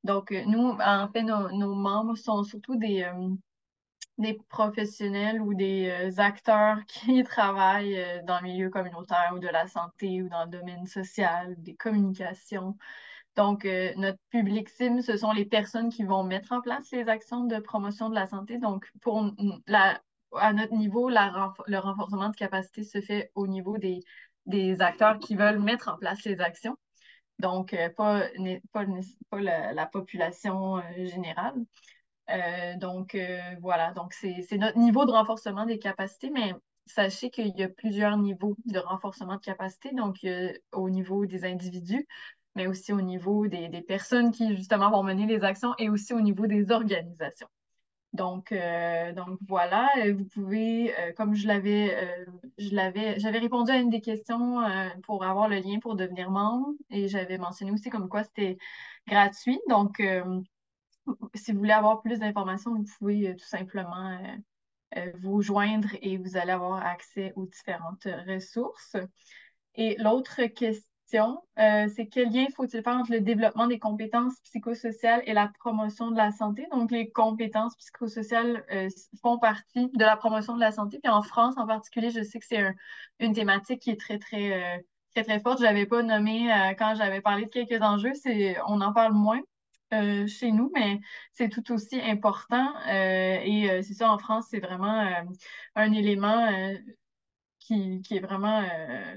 Donc, nous, en fait, nos membres sont surtout des professionnels ou des acteurs qui travaillent dans le milieu communautaire ou de la santé ou dans le domaine social, des communications. Donc, notre public cible, ce sont les personnes qui vont mettre en place les actions de promotion de la santé. Donc, à notre niveau, le renforcement de capacité se fait au niveau des acteurs qui veulent mettre en place les actions. Donc, pas la population générale. Voilà, donc c'est notre niveau de renforcement des capacités, mais sachez qu'il y a plusieurs niveaux de renforcement de capacité, donc au niveau des individus, mais aussi au niveau des personnes qui justement vont mener les actions et aussi au niveau des organisations. Donc voilà, vous pouvez, comme j'avais répondu à une des questions pour avoir le lien pour devenir membre et j'avais mentionné aussi comme quoi c'était gratuit. Donc, si vous voulez avoir plus d'informations, vous pouvez tout simplement vous joindre et vous allez avoir accès aux différentes ressources. Et l'autre question, c'est quel lien faut-il faire entre le développement des compétences psychosociales et la promotion de la santé? Donc, les compétences psychosociales font partie de la promotion de la santé. Puis en France, en particulier, je sais que c'est une thématique qui est très, très forte. Je l'avais pas nommé quand j'avais parlé de quelques enjeux. On en parle moins chez nous, mais c'est tout aussi important. C'est ça, en France, c'est vraiment un élément qui est vraiment,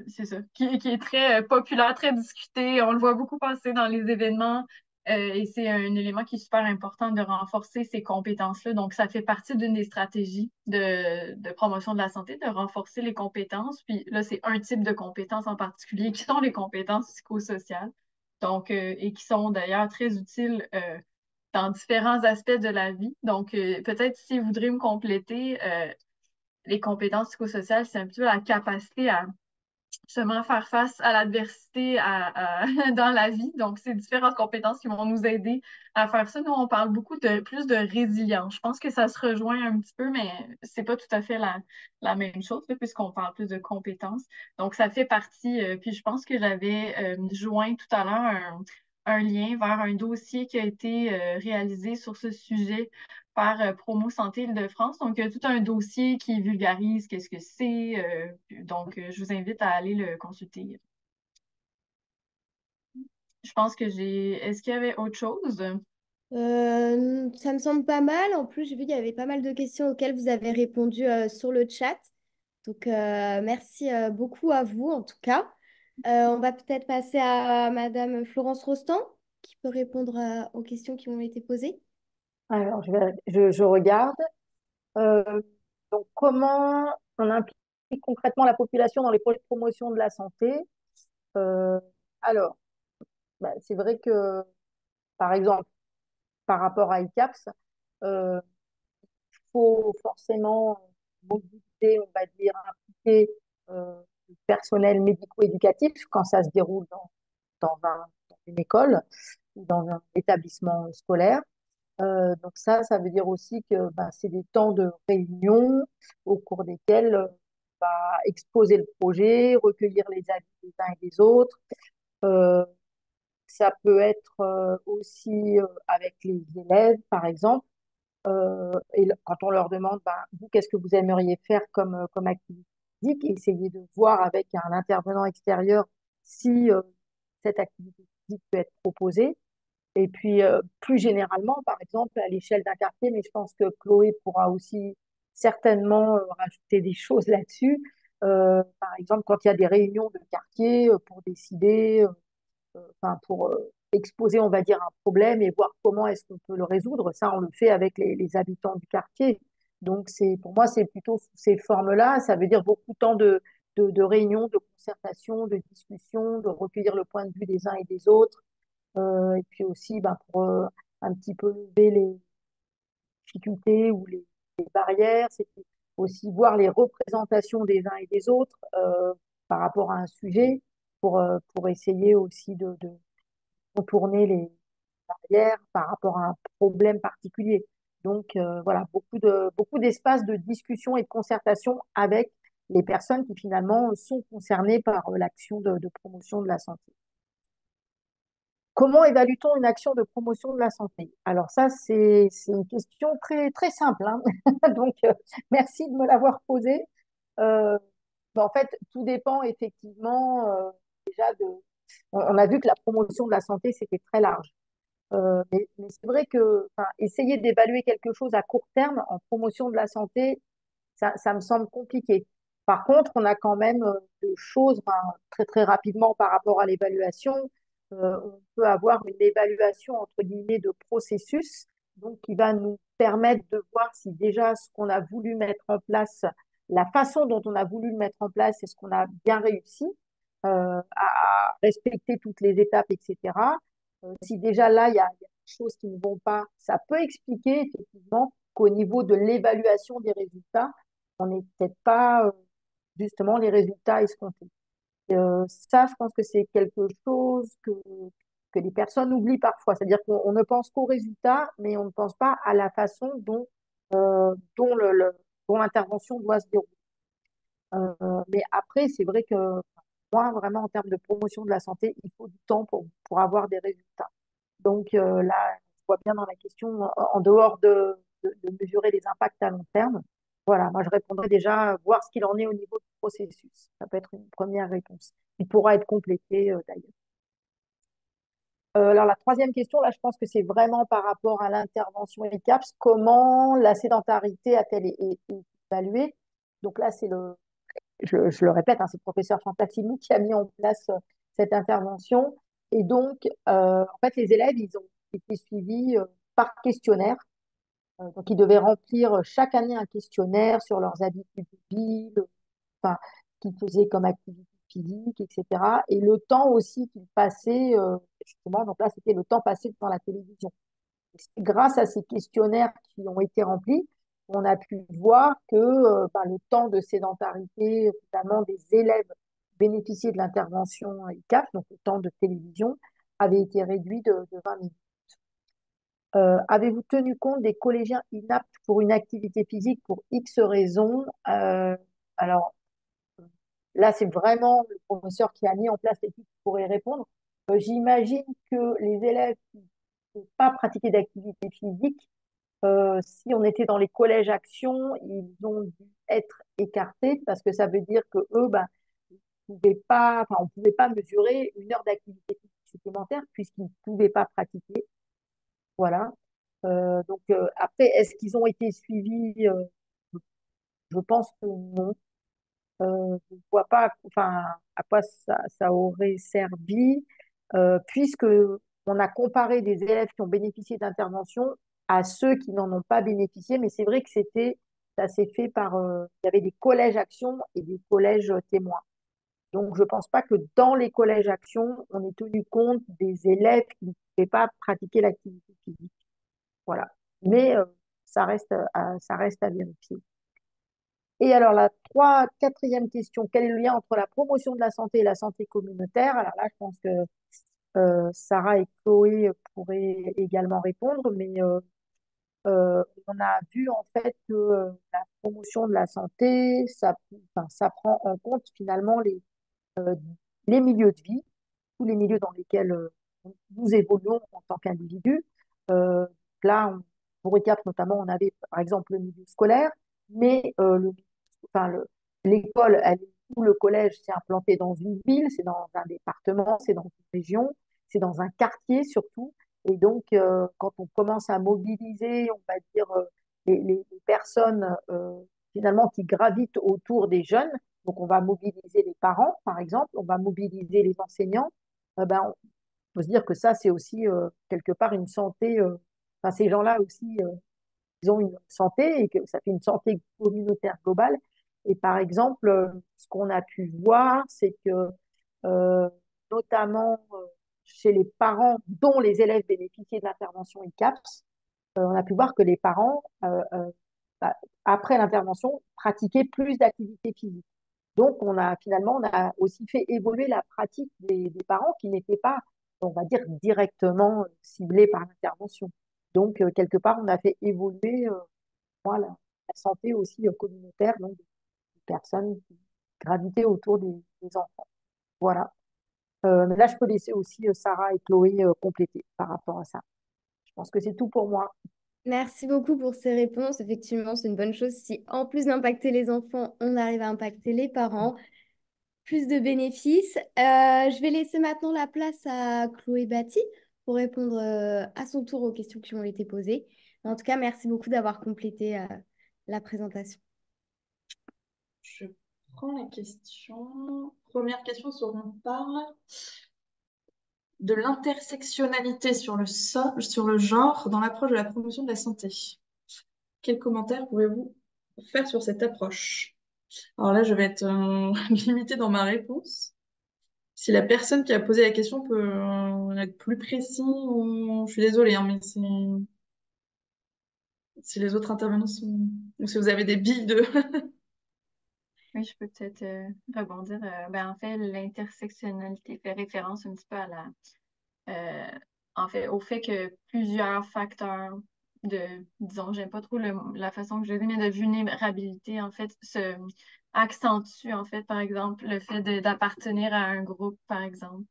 c'est ça, qui est très populaire, très discuté. On le voit beaucoup passer dans les événements et c'est un élément qui est super important de renforcer ces compétences-là. Donc, ça fait partie d'une des stratégies de promotion de la santé, de renforcer les compétences. Puis là, c'est un type de compétences en particulier qui sont les compétences psychosociales. Donc, et qui sont d'ailleurs très utiles dans différents aspects de la vie. Donc, peut-être si vous voudrez me compléter, les compétences psychosociales, c'est un petit peu la capacité à justement faire face à l'adversité dans la vie. Donc, c'est différentes compétences qui vont nous aider à faire ça. Nous, on parle beaucoup de plus de résilience. Je pense que ça se rejoint un petit peu, mais c'est pas tout à fait la même chose, là, puisqu'on parle plus de compétences. Donc, ça fait partie, puis je pense que j'avais joint tout à l'heure un lien vers un dossier qui a été réalisé sur ce sujet faire Promo Santé Île-de-France. Donc, il y a tout un dossier qui vulgarise qu'est-ce que c'est. Donc, je vous invite à aller le consulter. Je pense que j'ai... Est-ce qu'il y avait autre chose? Ça me semble pas mal. En plus, j'ai vu qu'il y avait pas mal de questions auxquelles vous avez répondu sur le chat. Donc, merci beaucoup à vous, en tout cas. On va peut-être passer à Madame Florence Rostand, qui peut répondre aux questions qui ont été posées. Alors, je regarde. Euh, donc, comment on implique concrètement la population dans les projets de promotion de la santé? Euh, alors, bah, c'est vrai que, par exemple, par rapport à ICAPS, il faut forcément mobiliser, on va dire, impliquer le personnel médico-éducatif quand ça se déroule dans une école ou dans un établissement scolaire. Donc ça veut dire aussi que bah, c'est des temps de réunion au cours desquels on va exposer le projet, recueillir les avis des uns et des autres. Euh, Ça peut être aussi avec les élèves, par exemple. Quand on leur demande, bah, vous, qu'est-ce que vous aimeriez faire comme activité physique, et essayer de voir avec un intervenant extérieur si cette activité physique peut être proposée. Et puis, plus généralement, par exemple, à l'échelle d'un quartier, mais je pense que Chloé pourra aussi certainement rajouter des choses là-dessus. Par exemple, quand il y a des réunions de quartier pour décider, enfin, pour exposer, on va dire, un problème et voir comment est-ce qu'on peut le résoudre, ça, on le fait avec les habitants du quartier. Donc, pour moi, c'est plutôt sous ces formes-là. Ça veut dire beaucoup de temps de réunions, de concertation, de discussion, de recueillir le point de vue des uns et des autres et puis aussi ben, pour un petit peu lever les difficultés ou les barrières, c'est aussi voir les représentations des uns et des autres par rapport à un sujet pour essayer aussi de contourner les barrières par rapport à un problème particulier. Donc voilà, beaucoup d'espace de discussion et de concertation avec les personnes qui finalement sont concernées par l'action de promotion de la santé. Comment évalue-t-on une action de promotion de la santé? Alors ça, c'est une question très, très simple, hein. Donc, merci de me l'avoir posée. Euh, en fait, tout dépend effectivement déjà On a vu que la promotion de la santé, c'était très large. Mais c'est vrai que enfin, essayer d'évaluer quelque chose à court terme en promotion de la santé, ça me semble compliqué. Par contre, on a quand même des choses enfin, très très rapidement par rapport à l'évaluation. On peut avoir une évaluation entre guillemets de processus, donc qui va nous permettre de voir si déjà ce qu'on a voulu mettre en place, la façon dont on a voulu le mettre en place, est-ce qu'on a bien réussi à respecter toutes les étapes, etc. Si déjà là, il y a des choses qui ne vont pas, ça peut expliquer effectivement qu'au niveau de l'évaluation des résultats, on n'est peut-être pas justement les résultats escomptés. Ça, je pense que c'est quelque chose que les personnes oublient parfois. C'est-à-dire qu'on ne pense qu'aux résultats, mais on ne pense pas à la façon dont l'intervention doit se dérouler. Mais après, c'est vrai que moi, vraiment, en termes de promotion de la santé, il faut du temps pour avoir des résultats. Donc là, je vois bien dans la question, en dehors de mesurer les impacts à long terme, voilà, moi je répondrais déjà voir ce qu'il en est au niveau du processus. Ça peut être une première réponse. Il pourra être complété d'ailleurs. Alors la troisième question, là, je pense que c'est vraiment par rapport à l'intervention ECAPS. Comment la sédentarité a-t-elle été évaluée? Donc là, je le répète, hein, c'est le professeur Fantassimou qui a mis en place cette intervention. Et donc, en fait, les élèves, ils ont été suivis par questionnaire. Donc, ils devaient remplir chaque année un questionnaire sur leurs habitudes de vie, enfin, ce qu'ils faisaient comme activité physique, etc. Et le temps aussi qu'ils passaient, justement, donc là, c'était le temps passé devant la télévision. C'est grâce à ces questionnaires qui ont été remplis, on a pu voir que le temps de sédentarité, notamment des élèves bénéficiés de l'intervention ICAF, donc le temps de télévision, avait été réduit de 20 minutes. Avez-vous tenu compte des collégiens inaptes pour une activité physique pour X raisons? Alors là, c'est vraiment le professeur qui a mis en place l'équipe qui pourrait répondre. J'imagine que les élèves qui n'ont pas pratiqué d'activité physique Si on était dans les collèges actions, ils ont dû être écartés parce que ça veut dire que eux, ben, pouvaient pas, enfin, on ne pouvait pas mesurer une heure d'activité physique supplémentaire puisqu'ils ne pouvaient pas pratiquer. Voilà. Donc après, est-ce qu'ils ont été suivis? Je pense que non. Je ne vois pas, enfin, à quoi ça aurait servi, puisque on a comparé des élèves qui ont bénéficié d'intervention à ceux qui n'en ont pas bénéficié. Mais c'est vrai que ça s'est fait par, il y avait des collèges actions et des collèges témoins. Donc, je ne pense pas que dans les collèges actions, on ait tenu compte des élèves qui ne pouvaient pas pratiquer l'activité physique. Voilà. Mais ça reste à vérifier. Et alors, quatrième question, quel est le lien entre la promotion de la santé et la santé communautaire? Alors là, je pense que Sarah et Chloé pourraient également répondre, mais on a vu en fait que la promotion de la santé, enfin, ça prend en compte finalement euh, les milieux de vie, tous les milieux dans lesquels nous évoluons en tant qu'individus. Euh, Là, pour récap, notamment, on avait par exemple le milieu scolaire, mais enfin, l'école, ou le collège s'est implanté dans une ville, c'est dans un département, c'est dans une région, c'est dans un quartier surtout. Et donc, quand on commence à mobiliser, on va dire, les personnes finalement qui gravitent autour des jeunes, donc on va mobiliser les parents, par exemple, on va mobiliser les enseignants, ben, on peut se dire que ça, c'est aussi quelque part une santé, enfin, ces gens-là aussi, ils ont une santé et que ça fait une santé communautaire globale. Et par exemple, ce qu'on a pu voir, c'est que euh, notamment chez les parents dont les élèves bénéficiaient de l'intervention ICAPS, on a pu voir que les parents, bah, après l'intervention, pratiquaient plus d'activités physiques. Donc, on a aussi fait évoluer la pratique des parents qui n'étaient pas, on va dire, directement ciblés par l'intervention. Donc, quelque part, on a fait évoluer voilà, la santé aussi communautaire, donc des personnes qui gravitaient autour des enfants. Voilà. Mais là, je peux laisser aussi Sarah et Chloé compléter par rapport à ça. Je pense que c'est tout pour moi. Merci beaucoup pour ces réponses. Effectivement, c'est une bonne chose si en plus d'impacter les enfants, on arrive à impacter les parents. Plus de bénéfices. Je vais laisser maintenant la place à Chloé Batty pour répondre à son tour aux questions qui ont été posées. En tout cas, merci beaucoup d'avoir complété la présentation. Je prends les questions. Première question sur on parle de l'intersectionnalité sur le genre dans l'approche de la promotion de la santé. Quels commentaires pouvez-vous faire sur cette approche? Alors là, je vais être limitée dans ma réponse. Si la personne qui a posé la question peut être plus précis, je suis désolée, hein, mais si les autres intervenants sont... ou si vous avez des billes de... Oui, je peux peut-être rebondir. En fait, l'intersectionnalité fait référence un petit peu à euh, en fait, au fait que plusieurs facteurs disons, j'aime pas trop la façon que je le dis, mais de vulnérabilité, en fait, se accentue, en fait, par exemple, le fait d'appartenir à un groupe, par exemple,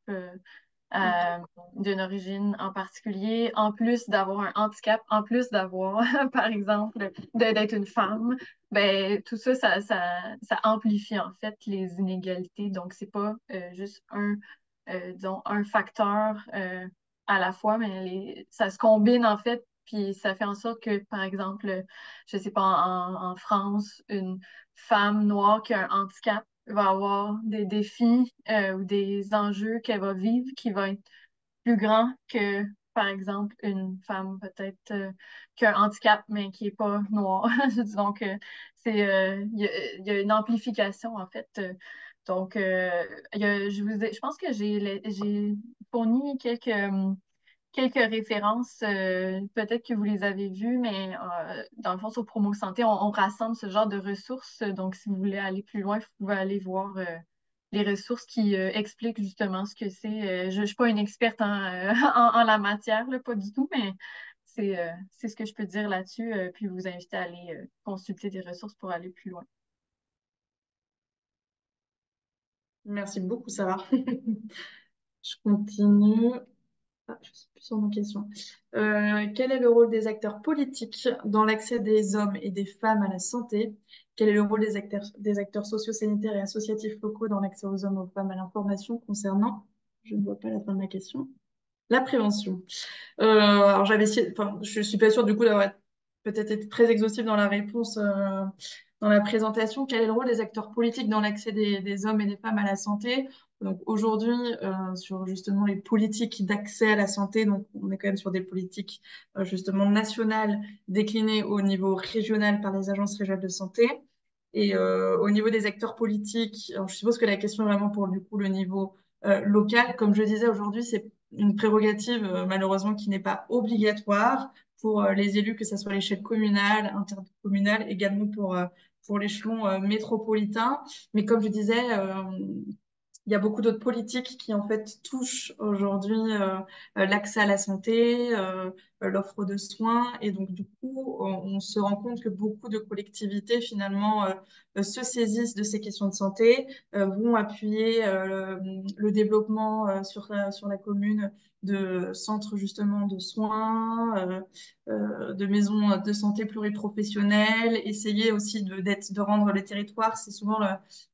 Ok. euh, d'une origine en particulier, en plus d'avoir un handicap, en plus d'avoir, par exemple, d'être une femme, ben, tout ça, ça amplifie, en fait, les inégalités. Donc, c'est pas juste disons, un facteur à la fois, mais ça se combine en fait, puis ça fait en sorte que, par exemple, je sais pas, en France, une femme noire qui a un handicap va avoir des défis ou des enjeux qu'elle va vivre qui vont être plus grands que, par exemple, une femme peut-être qui a un handicap, mais qui est pas noire. Donc, il y a une amplification, en fait. Donc, je pense que j'ai fourni quelques références, peut-être que vous les avez vues, mais dans le fond, sur Promo Santé, on rassemble ce genre de ressources. Donc, si vous voulez aller plus loin, vous pouvez aller voir les ressources qui expliquent justement ce que c'est. Je ne suis pas une experte en la matière, là, pas du tout, mais c'est ce que je peux dire là-dessus. Puis vous inviter à aller consulter des ressources pour aller plus loin. Merci beaucoup, Sarah. Je continue. Je suis plus sur ma question. Quel est le rôle des acteurs politiques dans l'accès des hommes et des femmes à la santé? Quel est le rôle des acteurs socio-sanitaires et associatifs locaux dans l'accès aux hommes et aux femmes à l'information concernant, je ne vois pas la fin de ma question, la prévention. Alors j'avais essayé, enfin, je suis pas sûre du coup d'avoir peut-être été très exhaustive dans la réponse, dans la présentation. Quel est le rôle des acteurs politiques dans l'accès des hommes et des femmes à la santé? Donc aujourd'hui, sur justement les politiques d'accès à la santé, donc on est quand même sur des politiques justement nationales déclinées au niveau régional par les agences régionales de santé. Et au niveau des acteurs politiques, alors je suppose que la question est vraiment pour du coup le niveau local. Comme je disais aujourd'hui, c'est une prérogative malheureusement qui n'est pas obligatoire pour les élus, que ce soit à l'échelle communale, intercommunale, également pour l'échelon métropolitain. Mais comme je disais, il y a beaucoup d'autres politiques qui en fait touchent aujourd'hui l'accès à la santé, l'offre de soins, et donc du coup on se rend compte que beaucoup de collectivités finalement se saisissent de ces questions de santé, vont appuyer le développement sur la commune de centres justement de soins, de maisons de santé pluriprofessionnelles, essayer aussi de rendre les territoires, c'est souvent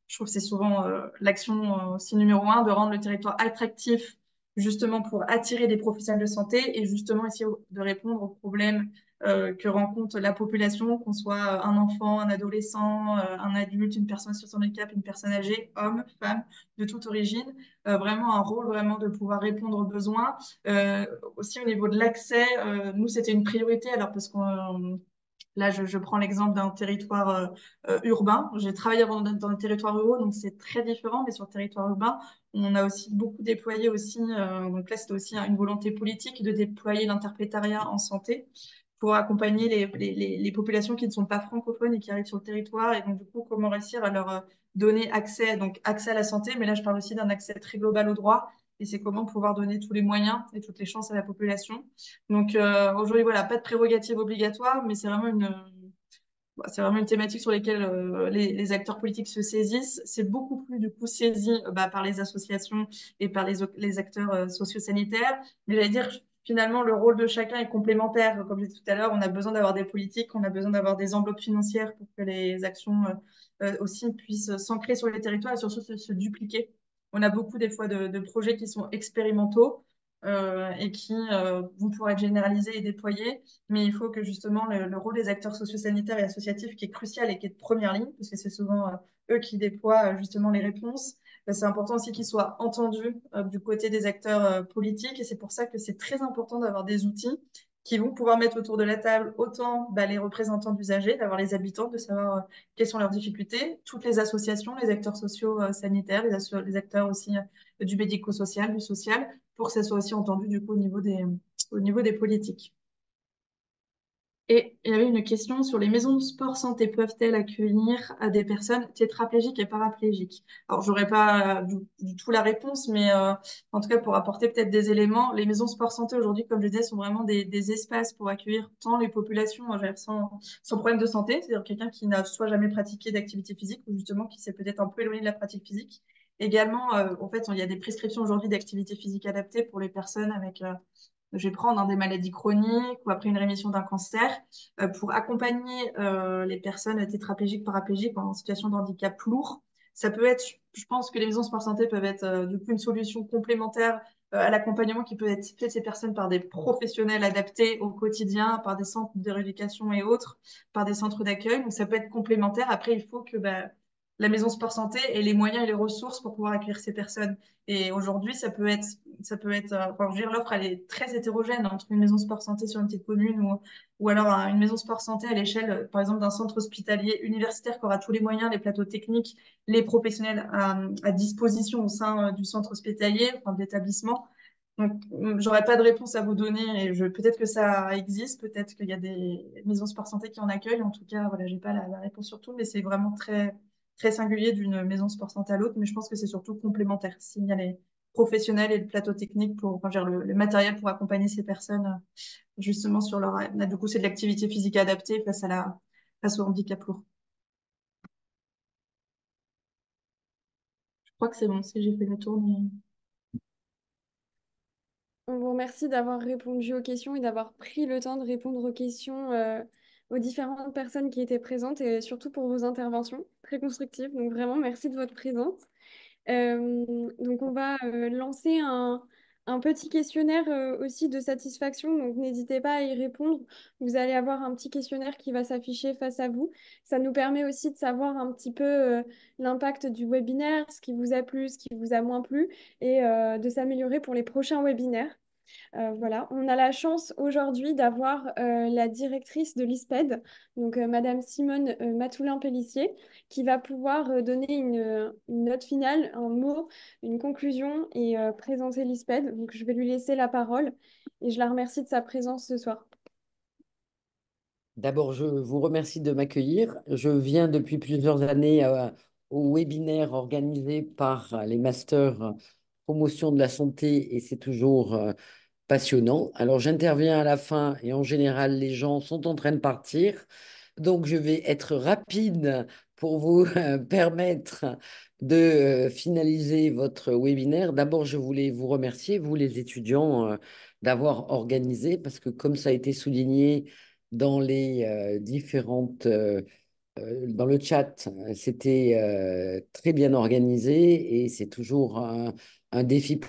je trouve que c'est souvent l'action aussi numéro un, de rendre le territoire attractif justement pour attirer des professionnels de santé et justement essayer de répondre aux problèmes que rencontre la population, qu'on soit un enfant, un adolescent, un adulte, une personne sur son handicap, une personne âgée, homme, femme, de toute origine. Vraiment un rôle vraiment de pouvoir répondre aux besoins. Aussi au niveau de l'accès, nous c'était une priorité alors parce qu'on là, je prends l'exemple d'un territoire urbain. J'ai travaillé avant dans les territoires ruraux, donc c'est très différent, mais sur le territoire urbain, on a aussi beaucoup déployé aussi, donc là, c'était aussi une volonté politique de déployer l'interprétariat en santé pour accompagner les populations qui ne sont pas francophones et qui arrivent sur le territoire. Et donc, du coup, comment réussir à leur donner accès, donc accès à la santé, mais là, je parle aussi d'un accès très global au droit. Et c'est comment pouvoir donner tous les moyens et toutes les chances à la population. Donc aujourd'hui, voilà, pas de prérogative obligatoire, mais c'est vraiment une thématique sur laquelle les acteurs politiques se saisissent. C'est beaucoup plus du coup saisi par les associations et par les acteurs sociosanitaires. Mais j'allais dire, finalement, le rôle de chacun est complémentaire. Comme je disais tout à l'heure, on a besoin d'avoir des politiques, on a besoin d'avoir des enveloppes financières pour que les actions aussi puissent s'ancrer sur les territoires et surtout se dupliquer. On a beaucoup des fois de projets qui sont expérimentaux et qui vont pouvoir être généralisés et déployés. Mais il faut que justement le rôle des acteurs sociosanitaires et associatifs, qui est crucial et qui est de première ligne, parce que c'est souvent eux qui déploient justement les réponses, c'est important aussi qu'ils soient entendus du côté des acteurs politiques. Et c'est pour ça que c'est très important d'avoir des outils qui vont pouvoir mettre autour de la table autant les représentants d'usagers, d'avoir les habitants, de savoir quelles sont leurs difficultés, toutes les associations, les acteurs sociaux sanitaires, les acteurs aussi du médico-social, du social, pour que ça soit aussi entendu du coup au niveau des politiques. Et il y avait une question sur les maisons de sport santé peuvent-elles accueillir des personnes tétraplégiques et paraplégiques? Alors, j'aurais pas du tout la réponse, mais en tout cas, pour apporter peut-être des éléments, les maisons de sport santé aujourd'hui, comme je disais, sont vraiment des espaces pour accueillir tant les populations sans problème de santé, c'est-à-dire quelqu'un qui n'a soit jamais pratiqué d'activité physique ou justement qui s'est peut-être un peu éloigné de la pratique physique. Également, en fait, il y a des prescriptions aujourd'hui d'activité physique adaptée pour les personnes avec je vais prendre des maladies chroniques ou après une rémission d'un cancer pour accompagner les personnes tétraplégiques, paraplégiques en situation de handicap lourd. Ça peut être, je pense que les maisons sport santé peuvent être du coup une solution complémentaire à l'accompagnement qui peut être fait de ces personnes par des professionnels adaptés au quotidien, par des centres de rééducation et autres, par des centres d'accueil. Donc ça peut être complémentaire. Après, il faut que la maison sport santé ait les moyens et les ressources pour pouvoir accueillir ces personnes. Et aujourd'hui, enfin, je veux dire, l'offre, elle est très hétérogène entre une maison sport santé sur une petite commune ou alors une maison sport santé à l'échelle, par exemple, d'un centre hospitalier universitaire qui aura tous les moyens, les plateaux techniques, les professionnels à disposition au sein du centre hospitalier, enfin, de l'établissement. Donc, j'aurais pas de réponse à vous donner et peut-être que ça existe, peut-être qu'il y a des maisons sport santé qui en accueillent. En tout cas, voilà, j'ai pas la réponse sur tout, mais c'est vraiment très, très singulier d'une maison sport santé à l'autre. Mais je pense que c'est surtout complémentaire. S'il y a les professionnels et le plateau technique pour, enfin, je veux dire, le matériel pour accompagner ces personnes justement sur leur. Là, du coup, c'est de l'activité physique adaptée face au handicap lourd. Je crois que c'est bon si j'ai fait le tour. On vous remercie d'avoir répondu aux questions et d'avoir pris le temps de répondre aux questions aux différentes personnes qui étaient présentes et surtout pour vos interventions très constructives. Donc vraiment, merci de votre présence. Donc on va lancer un petit questionnaire aussi de satisfaction. Donc n'hésitez pas à y répondre. Vous allez avoir un petit questionnaire qui va s'afficher face à vous. Ça nous permet aussi de savoir un petit peu l'impact du webinaire, ce qui vous a plu, ce qui vous a moins plu, et de s'améliorer pour les prochains webinaires. Voilà, on a la chance aujourd'hui d'avoir la directrice de l'ISPED, donc Madame Simone Matoulin-Pellissier, qui va pouvoir donner une note finale, un mot, une conclusion et présenter l'ISPED. Donc je vais lui laisser la parole et je la remercie de sa présence ce soir. D'abord, je vous remercie de m'accueillir. Je viens depuis plusieurs années au webinaire organisé par les masters promotion de la santé et c'est toujours passionnant. Alors, j'interviens à la fin et en général, les gens sont en train de partir. Donc, je vais être rapide pour vous permettre de finaliser votre webinaire. D'abord, je voulais vous remercier, vous les étudiants, d'avoir organisé parce que comme ça a été souligné, dans les différentes dans le chat, c'était très bien organisé et c'est toujours un défi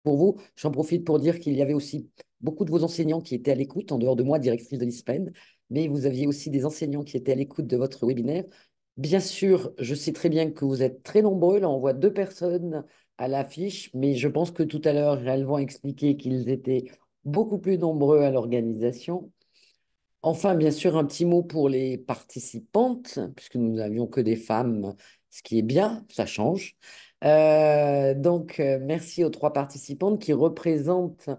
pour vous. J'en profite pour dire qu'il y avait aussi beaucoup de vos enseignants qui étaient à l'écoute, en dehors de moi, directrice de l'ISPEN, mais vous aviez aussi des enseignants qui étaient à l'écoute de votre webinaire. Bien sûr, je sais très bien que vous êtes très nombreux. Là, on voit 2 personnes à l'affiche, mais je pense que tout à l'heure, elles vont expliquer qu'ils étaient beaucoup plus nombreux à l'organisation. Enfin, bien sûr, un petit mot pour les participantes, puisque nous n'avions que des femmes, ce qui est bien, ça change. Donc, merci aux 3 participantes qui représentent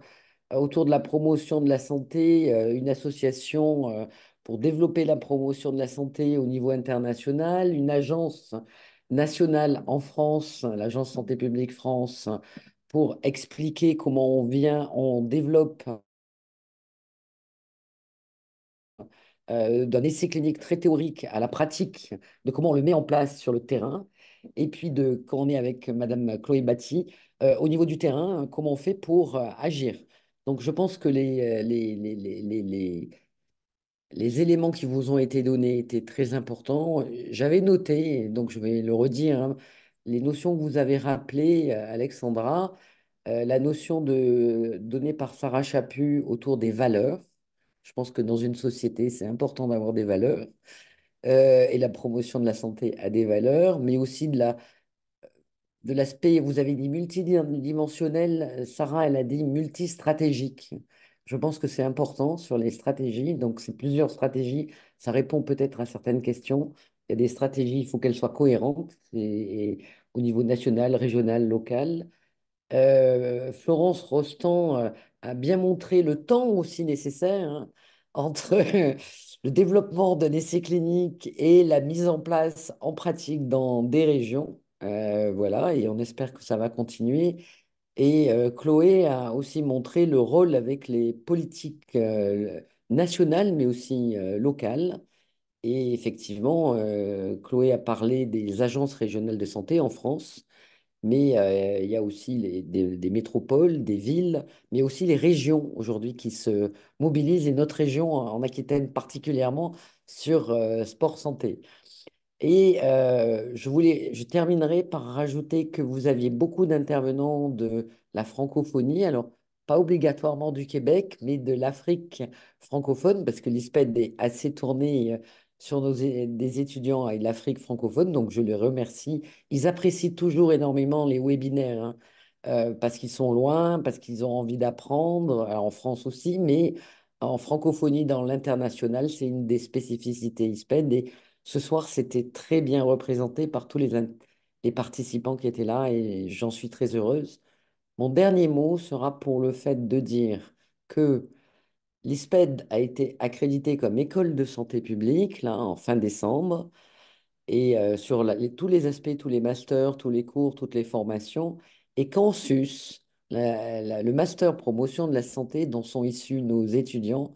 autour de la promotion de la santé une association pour développer la promotion de la santé au niveau international, une agence nationale en France, l'Agence Santé publique France, pour expliquer comment on développe d'un essai clinique très théorique à la pratique, de comment on le met en place sur le terrain, et puis de quand on est avec Madame Chloé Batty, au niveau du terrain, comment on fait pour agir. Donc je pense que les éléments qui vous ont été donnés étaient très importants. J'avais noté, donc je vais le redire, hein, les notions que vous avez rappelées, Alexandra, la notion donnée par Sarah Chaput autour des valeurs. Je pense que dans une société, c'est important d'avoir des valeurs. Et la promotion de la santé a des valeurs, mais aussi de l'aspect, vous avez dit multidimensionnel, Sarah, elle a dit multistratégique. Je pense que c'est important sur les stratégies. Donc, c'est plusieurs stratégies. Ça répond peut-être à certaines questions. Il y a des stratégies, il faut qu'elles soient cohérentes et au niveau national, régional, local. Florence Rostand a bien montré le temps aussi nécessaire hein, entre le développement d'un essai clinique et la mise en place en pratique dans des régions. Voilà, et on espère que ça va continuer. Et Chloé a aussi montré le rôle avec les politiques nationales, mais aussi locales. Et effectivement, Chloé a parlé des agences régionales de santé en France mais il y a aussi des métropoles, des villes, mais aussi les régions aujourd'hui qui se mobilisent, et notre région en Aquitaine particulièrement sur sport santé. Et je terminerai par rajouter que vous aviez beaucoup d'intervenants de la francophonie, alors pas obligatoirement du Québec, mais de l'Afrique francophone, parce que l'ISPED est assez tourné sur des étudiants et l'Afrique francophone, donc je les remercie. Ils apprécient toujours énormément les webinaires, hein, parce qu'ils sont loin, parce qu'ils ont envie d'apprendre, alors en France aussi, mais en francophonie dans l'international, c'est une des spécificités ISPED. Et ce soir, c'était très bien représenté par tous les participants qui étaient là et j'en suis très heureuse. Mon dernier mot sera pour le fait de dire que l'ISPED a été accrédité comme école de santé publique là, en fin décembre et sur tous les aspects, tous les masters, tous les cours, toutes les formations. Et qu'en sus, le master promotion de la santé dont sont issus nos étudiants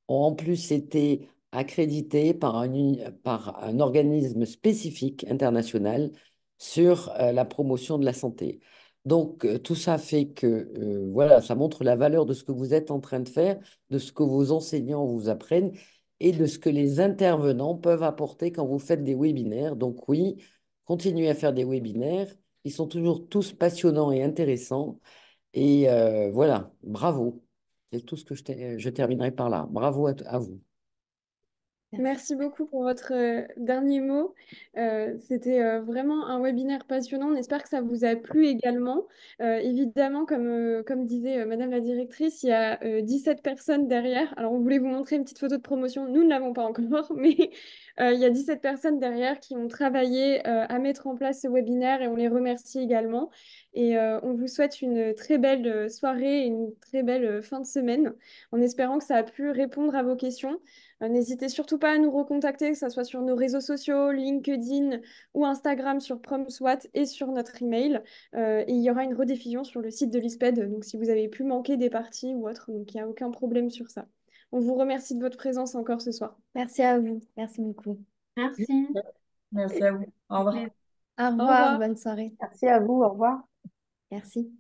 ont en plus été accrédités par un organisme spécifique international sur la promotion de la santé. Donc, tout ça fait que, voilà, ça montre la valeur de ce que vous êtes en train de faire, de ce que vos enseignants vous apprennent et de ce que les intervenants peuvent apporter quand vous faites des webinaires. Donc, oui, continuez à faire des webinaires. Ils sont toujours tous passionnants et intéressants. Et voilà, bravo. C'est tout ce que je terminerai par là. Bravo à vous. Merci. Merci beaucoup pour votre dernier mot. C'était vraiment un webinaire passionnant. On espère que ça vous a plu également. Évidemment, comme disait Madame la directrice, il y a 17 personnes derrière. Alors, on voulait vous montrer une petite photo de promotion. Nous ne l'avons pas encore, mais il y a 17 personnes derrière qui ont travaillé à mettre en place ce webinaire et on les remercie également. Et on vous souhaite une très belle soirée et une très belle fin de semaine en espérant que ça a pu répondre à vos questions. N'hésitez surtout pas à nous recontacter, que ce soit sur nos réseaux sociaux, LinkedIn ou Instagram sur PromSWAT et sur notre email. Et il y aura une rediffusion sur le site de l'ISPED, donc si vous avez pu manquer des parties ou autre, donc il n'y a aucun problème sur ça. On vous remercie de votre présence encore ce soir. Merci à vous. Merci beaucoup. Merci. Merci à vous. Au revoir. Au Au revoir, revoir. bonne soirée. Merci à vous, au revoir. Merci.